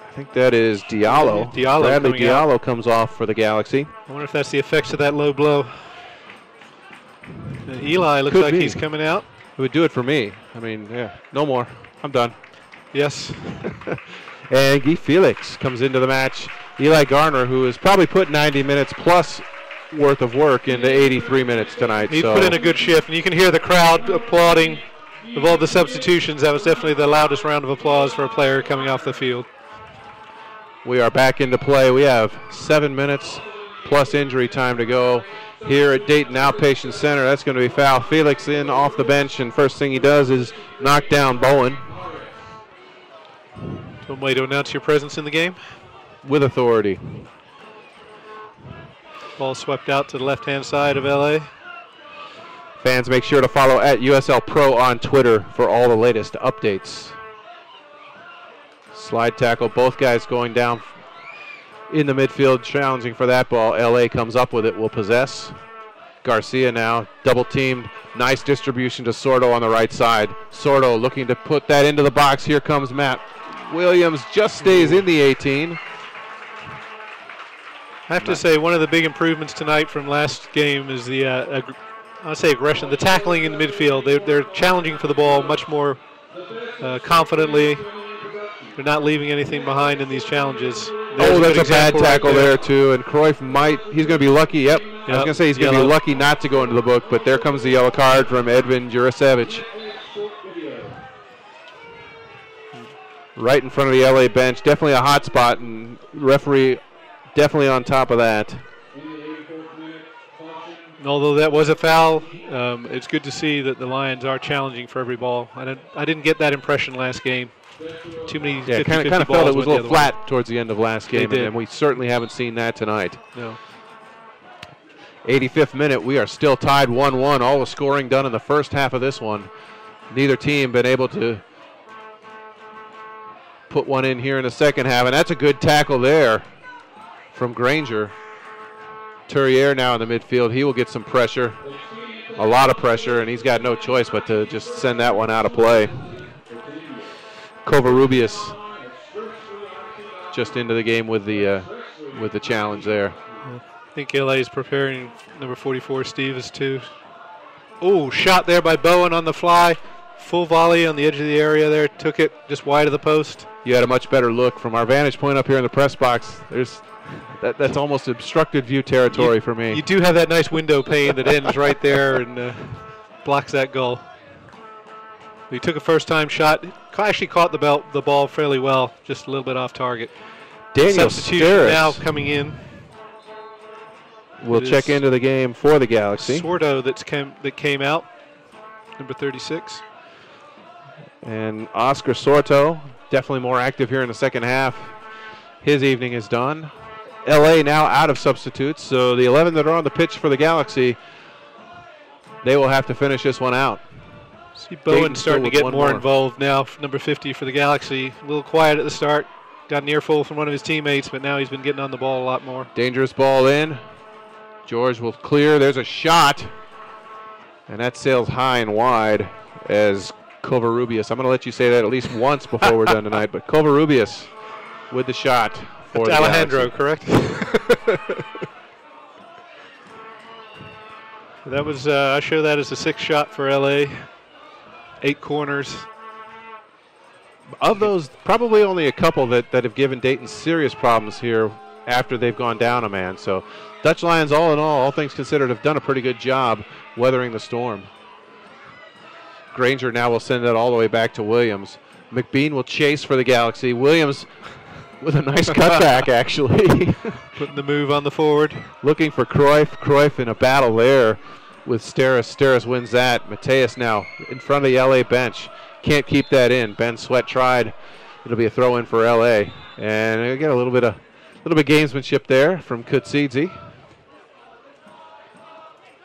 I think that is Diallo. Bradley Diallo comes off for the Galaxy. I wonder if that's the effects of that low blow. And Eli looks like he's coming out. It would do it for me. I mean, yeah, no more. I'm done. Yes. And Guy Felix comes into the match. Eli Garner, who has probably put 90 minutes plus worth of work into 83 minutes tonight. He put in a good shift, and you can hear the crowd applauding. Of all the substitutions, that was definitely the loudest round of applause for a player coming off the field. We are back into play. We have 7 minutes plus injury time to go here at Dayton Outpatient Center. That's going to be foul. Felix in off the bench, and first thing he does is knock down Bowen. One way to announce your presence in the game. With authority. Ball swept out to the left-hand side of LA. Fans, make sure to follow at USL Pro on Twitter for all the latest updates. Slide tackle, both guys going down in the midfield, challenging for that ball. LA comes up with it, will possess. Garcia now, double teamed. Nice distribution to Sordo on the right side. Sordo looking to put that into the box. Here comes Matt Williams, just stays in the 18. I have to say, one of the big improvements tonight from last game is the, I'll say aggression, the tackling in the midfield. They're challenging for the ball much more confidently. They're not leaving anything behind in these challenges. Oh, that's a bad tackle there too, and Cruyff he's going to be lucky. Yep. I was going to say he's going to be lucky not to go into the book, but there comes the yellow card from Edvin Jurasevich. Right in front of the LA bench. Definitely a hot spot, and referee definitely on top of that. Although that was a foul, it's good to see that the Lions are challenging for every ball. I didn't get that impression last game. Too many 50-50 kind of felt it was a little flat towards the end of last game, and we certainly haven't seen that tonight. No. 85th minute, we are still tied 1-1. All the scoring done in the first half of this one. Neither team been able to put one in here in the second half, and that's a good tackle there from Granger. Touriere now in the midfield. He will get some pressure, a lot of pressure, and he's got no choice but to just send that one out of play. Covarrubias just into the game with the challenge there. I think LA is preparing number 44, Steve, is too. Oh, shot there by Bowen on the fly. Full volley on the edge of the area there. Took it just wide of the post. You had a much better look from our vantage point up here in the press box. That's almost obstructed view territory for me. You do have that nice window pane that ends right there and blocks that goal. He took a first-time shot. Actually caught the ball fairly well, just a little bit off target. Daniel Substitution Steris now coming in. We'll check into the game for the Galaxy. Sordo that came out, number 36. And Oscar Sorto, definitely more active here in the second half. His evening is done. LA now out of substitutes, so the 11 that are on the pitch for the Galaxy, they will have to finish this one out. See Bowen starting to get more involved now, number 50 for the Galaxy. A little quiet at the start. Got an earful from one of his teammates, but now he's been getting on the ball a lot more. Dangerous ball in. George will clear. There's a shot. And that sails high and wide as Covarrubias. I'm going to let you say that at least once before we're done tonight, but Covarrubias with the shot. That's Alejandro, correct? That was, I show that as a 6th shot for LA. 8 corners. Of those, probably only a couple that have given Dayton serious problems here after they've gone down a man. So Dutch Lions, all in all things considered, have done a pretty good job weathering the storm. Granger now will send that all the way back to Williams. McBean will chase for the Galaxy. Williams with a nice cutback, actually. Putting the move on the forward. Looking for Cruyff. Cruyff in a battle there with Steris. Steris wins that. Mateus now in front of the LA bench. Can't keep that in. Ben Sweat tried. It'll be a throw in for LA. And we get a little bit of gamesmanship there from Kutsidze.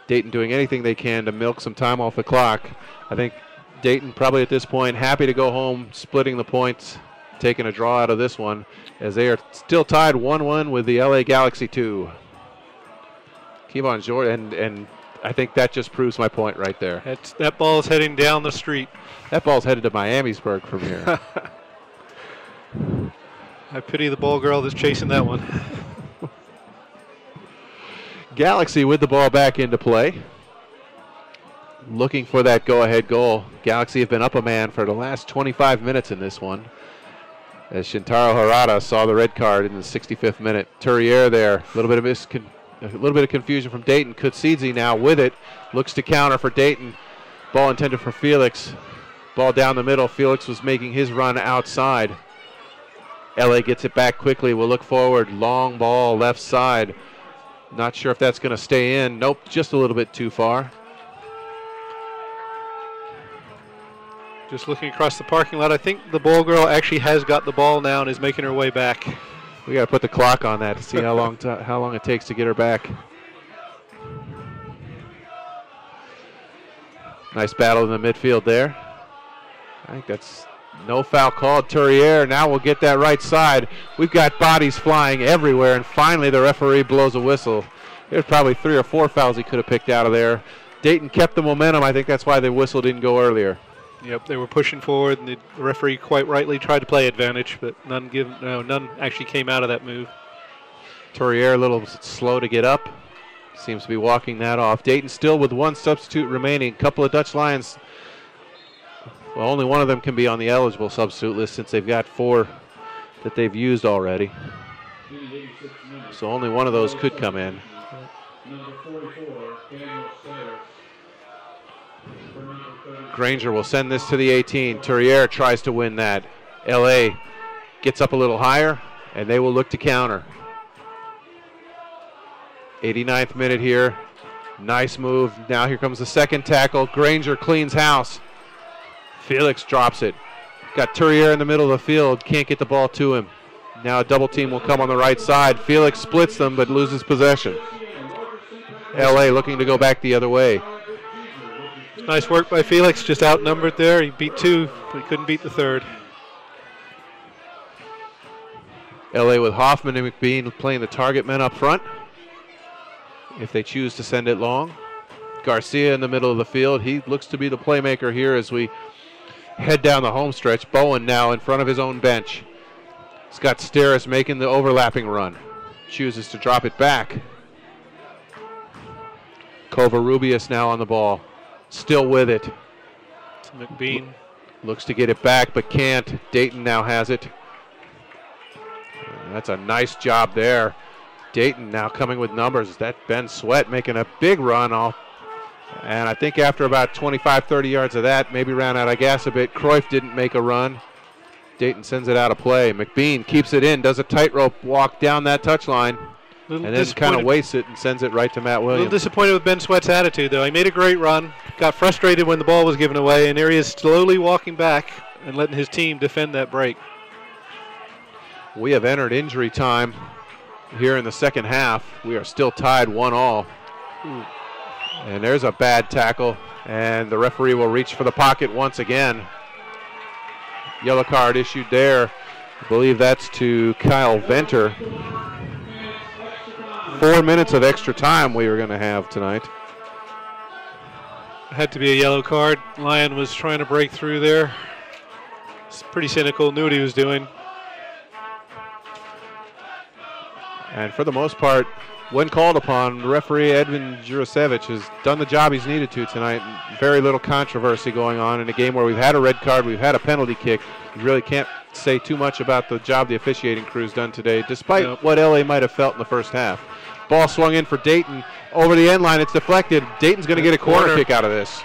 Dayton doing anything they can to milk some time off the clock. I think Dayton probably at this point happy to go home, splitting the points, taking a draw out of this one, as they are still tied 1-1 with the LA Galaxy 2. Kevon Jordan, and I think that just proves my point right there. That ball is heading down the street. That ball's headed to Miamisburg from here. I pity the ball girl that's chasing that one. Galaxy with the ball back into play. Looking for that go-ahead goal. Galaxy have been up a man for the last 25 minutes in this one, as Shintaro Harada saw the red card in the 65th minute. Turriere there, a little bit of confusion from Dayton. Kutsidze now with it, looks to counter for Dayton. Ball intended for Felix. Ball down the middle. Felix was making his run outside. LA gets it back quickly. We'll look forward. Long ball left side. Not sure if that's going to stay in. Nope, just a little bit too far. Just looking across the parking lot, I think the ball girl actually has got the ball now and is making her way back. We got to put the clock on that to see how long it takes to get her back. Nice battle in the midfield there. I think that's no foul called. Turriere now will get that right side. We've got bodies flying everywhere, and finally the referee blows a whistle. There's probably 3 or 4 fouls he could have picked out of there. Dayton kept the momentum. I think that's why the whistle didn't go earlier. Yep, they were pushing forward, and the referee quite rightly tried to play advantage, but none actually came out of that move. Turriere a little slow to get up. Seems to be walking that off. Dayton still with 1 substitute remaining. A couple of Dutch Lions. Well, only one of them can be on the eligible substitute list since they've got 4 that they've used already. So only one of those could come in. Granger will send this to the 18. Turriere tries to win that. LA gets up a little higher, and they will look to counter. 89th minute here. Nice move. Now here comes the second tackle. Granger cleans house. Felix drops it. Got Turriere in the middle of the field. Can't get the ball to him. Now a double team will come on the right side. Felix splits them but loses possession. LA looking to go back the other way. Nice work by Felix, just outnumbered there. He beat 2, but he couldn't beat the 3rd. LA with Hoffman and McBean playing the target men up front, if they choose to send it long. Garcia in the middle of the field. He looks to be the playmaker here as we head down the home stretch. Bowen now in front of his own bench. He's got Steris making the overlapping run. Chooses to drop it back. Covarrubias now on the ball. Still with it. McBean looks to get it back but can't. Dayton now has it. That's a nice job there. Dayton now coming with numbers. That Ben Sweat making a big run off. And I think after about 25, 30 yards of that, maybe ran out of gas a bit. Cruyff didn't make a run. Dayton sends it out of play. McBean keeps it in, does a tightrope walk down that touchline, and then kind of wastes it and sends it right to Matt Williams. A little disappointed with Ben Sweat's attitude, though. He made a great run, got frustrated when the ball was given away, and here he is slowly walking back and letting his team defend that break. We have entered injury time here in the second half. We are still tied 1-1. And there's a bad tackle, and the referee will reach for the pocket once again. Yellow card issued there. I believe that's to Kyle Venter. 4 minutes of extra time we were going to have tonight. Had to be a yellow card. Lyon was trying to break through there. It's pretty cynical, knew what he was doing. And for the most part, when called upon, referee Edwin Jurasevich has done the job he's needed to tonight. Very little controversy going on in a game where we've had a red card, we've had a penalty kick. You really can't say too much about the job the officiating crew's done today, despite what LA might have felt in the first half. Ball swung in for Dayton. Over the end line, it's deflected. Dayton's going to get a corner kick out of this.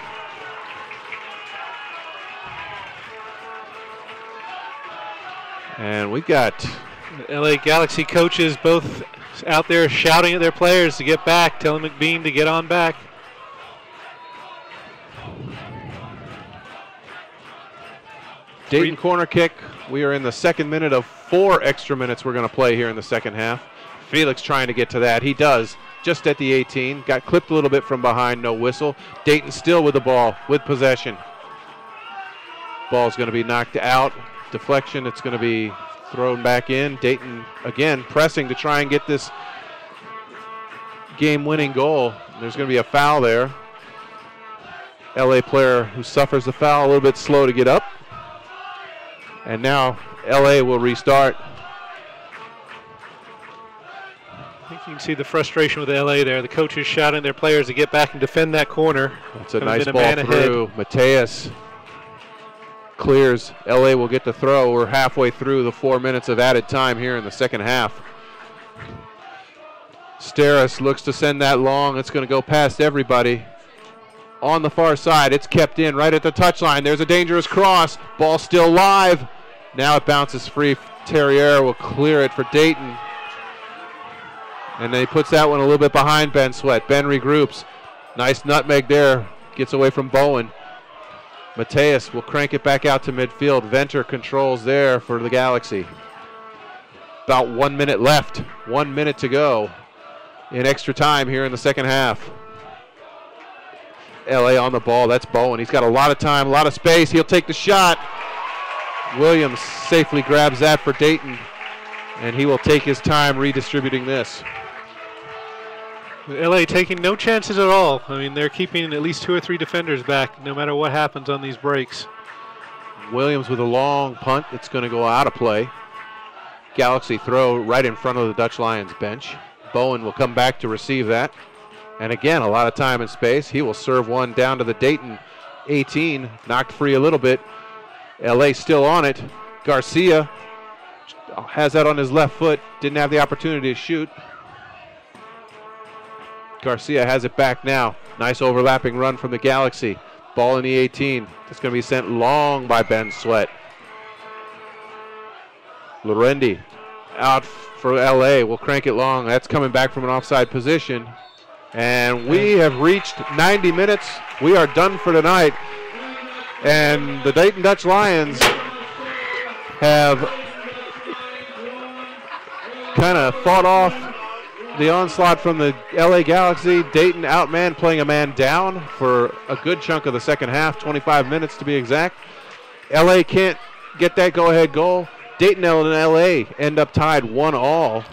And we've got LA Galaxy coaches both out there shouting at their players to get back, telling McBean to get on back. Dayton corner kick. We are in the second minute of 4 extra minutes we're going to play here in the second half. Felix trying to get to that. He does, just at the 18. Got clipped a little bit from behind, no whistle. Dayton still with the ball, with possession. Ball's going to be knocked out. Deflection, it's going to be thrown back in. Dayton, again, pressing to try and get this game-winning goal. There's going to be a foul there. LA player who suffers the foul, a little bit slow to get up. And now LA will restart. I think you can see the frustration with LA there. The coaches shouting at their players to get back and defend that corner. That's a nice ball through. Mateus clears. LA will get the throw. We're halfway through the 4 minutes of added time here in the second half. Steris looks to send that long. It's going to go past everybody. On the far side, it's kept in right at the touchline. There's a dangerous cross. Ball still live. Now it bounces free. Terrier will clear it for Dayton. And then he puts that one a little bit behind Ben Sweat. Ben regroups. Nice nutmeg there. Gets away from Bowen. Mateus will crank it back out to midfield. Venter controls there for the Galaxy. About 1 minute left. 1 minute to go in extra time here in the second half. LA on the ball. That's Bowen. He's got a lot of time, a lot of space. He'll take the shot. Williams safely grabs that for Dayton, and he will take his time redistributing this. LA taking no chances at all. I mean, they're keeping at least 2 or 3 defenders back no matter what happens on these breaks. Williams with a long punt. It's going to go out of play. Galaxy throw right in front of the Dutch Lions bench. Bowen will come back to receive that. And again, a lot of time and space. He will serve one down to the Dayton 18. Knocked free a little bit. LA still on it. Garcia has that on his left foot. Didn't have the opportunity to shoot. Garcia has it back now. Nice overlapping run from the Galaxy. Ball in the 18. It's going to be sent long by Ben Sweat. Lorendi out for LA. Will crank it long. That's coming back from an offside position. And we have reached 90 minutes. We are done for tonight. And the Dayton Dutch Lions have kind of fought off the onslaught from the LA Galaxy. Dayton outman playing a man down for a good chunk of the second half, 25 minutes to be exact. LA can't get that go-ahead goal. Dayton and LA end up tied 1-1.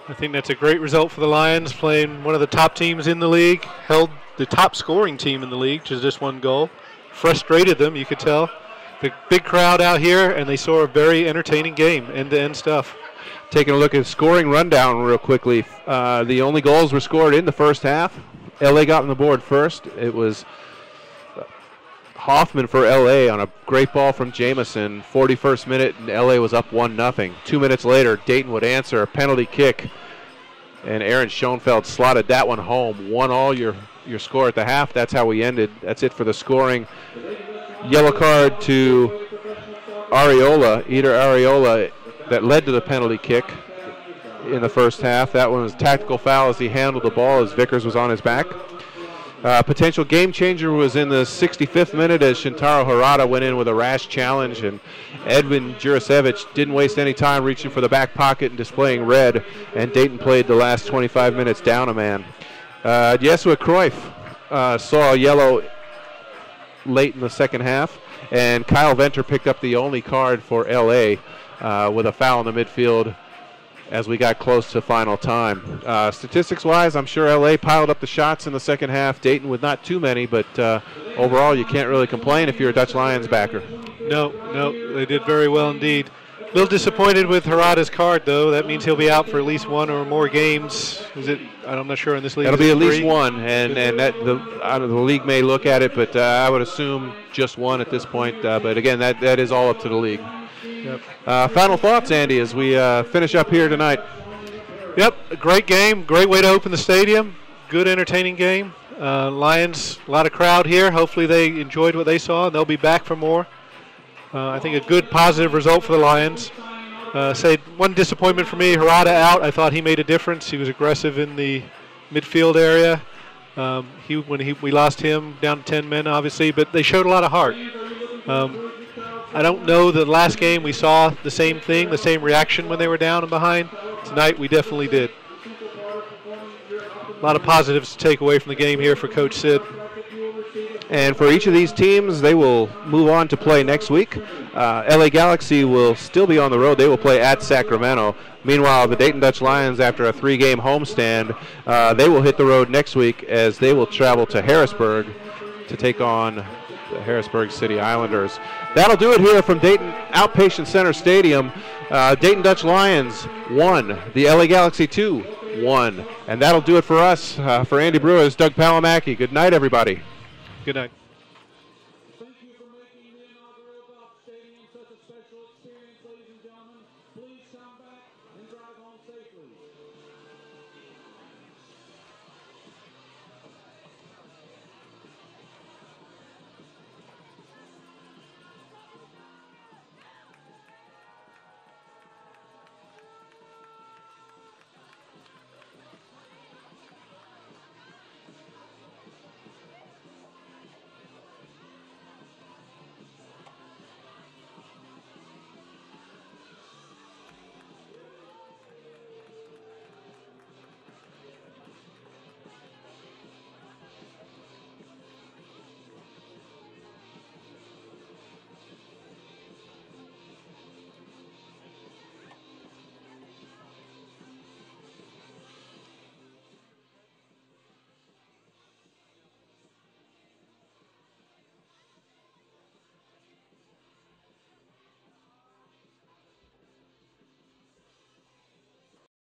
I think that's a great result for the Lions, playing one of the top teams in the league, held the top scoring team in the league to just 1 goal. Frustrated them, you could tell. The big crowd out here, and they saw a very entertaining game, end-to-end stuff. Taking a look at scoring rundown real quickly. The only goals were scored in the first half. LA got on the board first. It was Hoffman for LA on a great ball from Jamison. 41st minute, and LA was up 1-0. 2 minutes later, Dayton would answer a penalty kick, and Aaron Schoenfeld slotted that one home. 1-1 your score at the half. That's how we ended. That's it for the scoring. Yellow card to Areola, Eder Areola, that led to the penalty kick in the first half. That one was a tactical foul as he handled the ball as Vickers was on his back. Potential game changer was in the 65th minute as Shintaro Harada went in with a rash challenge, and Edwin Jurasevich didn't waste any time reaching for the back pocket and displaying red, and Dayton played the last 25 minutes down a man. Yesua Cruyff saw yellow late in the second half, and Kyle Venter picked up the only card for LA with a foul in the midfield as we got close to final time. Statistics-wise, I'm sure LA piled up the shots in the second half. Dayton with not too many, but overall you can't really complain if you're a Dutch Lions backer. No, they did very well indeed. A little disappointed with Harada's card, though. That means he'll be out for at least 1 or more games. Is it I'm not sure in this league. That'll be at least 3? one, and that the league may look at it, but I would assume just one at this point. But again, that is all up to the league. Yep. Final thoughts, Andy, as we finish up here tonight. Yep, a great game. Great way to open the stadium. Good, entertaining game. Lions, a lot of crowd here. Hopefully they enjoyed what they saw, and they'll be back for more. I think a good, positive result for the Lions. Say one disappointment for me, Harada out. I thought he made a difference. He was aggressive in the midfield area. We lost him down to 10 men, obviously, but they showed a lot of heart. I don't know the last game we saw the same thing, the same reaction when they were down and behind. Tonight we definitely did. A lot of positives to take away from the game here for Coach Sid. And for each of these teams, they will move on to play next week. LA Galaxy will still be on the road. They will play at Sacramento. Meanwhile, the Dayton Dutch Lions, after a 3-game homestand, they will hit the road next week as they will travel to Harrisburg to take on the Harrisburg City Islanders. That'll do it here from Dayton Outpatient Center Stadium. Dayton Dutch Lions 1, the LA Galaxy 2-1. And that'll do it for us. For Andy Brewers, Doug Palomacki. Good night, everybody. Good night.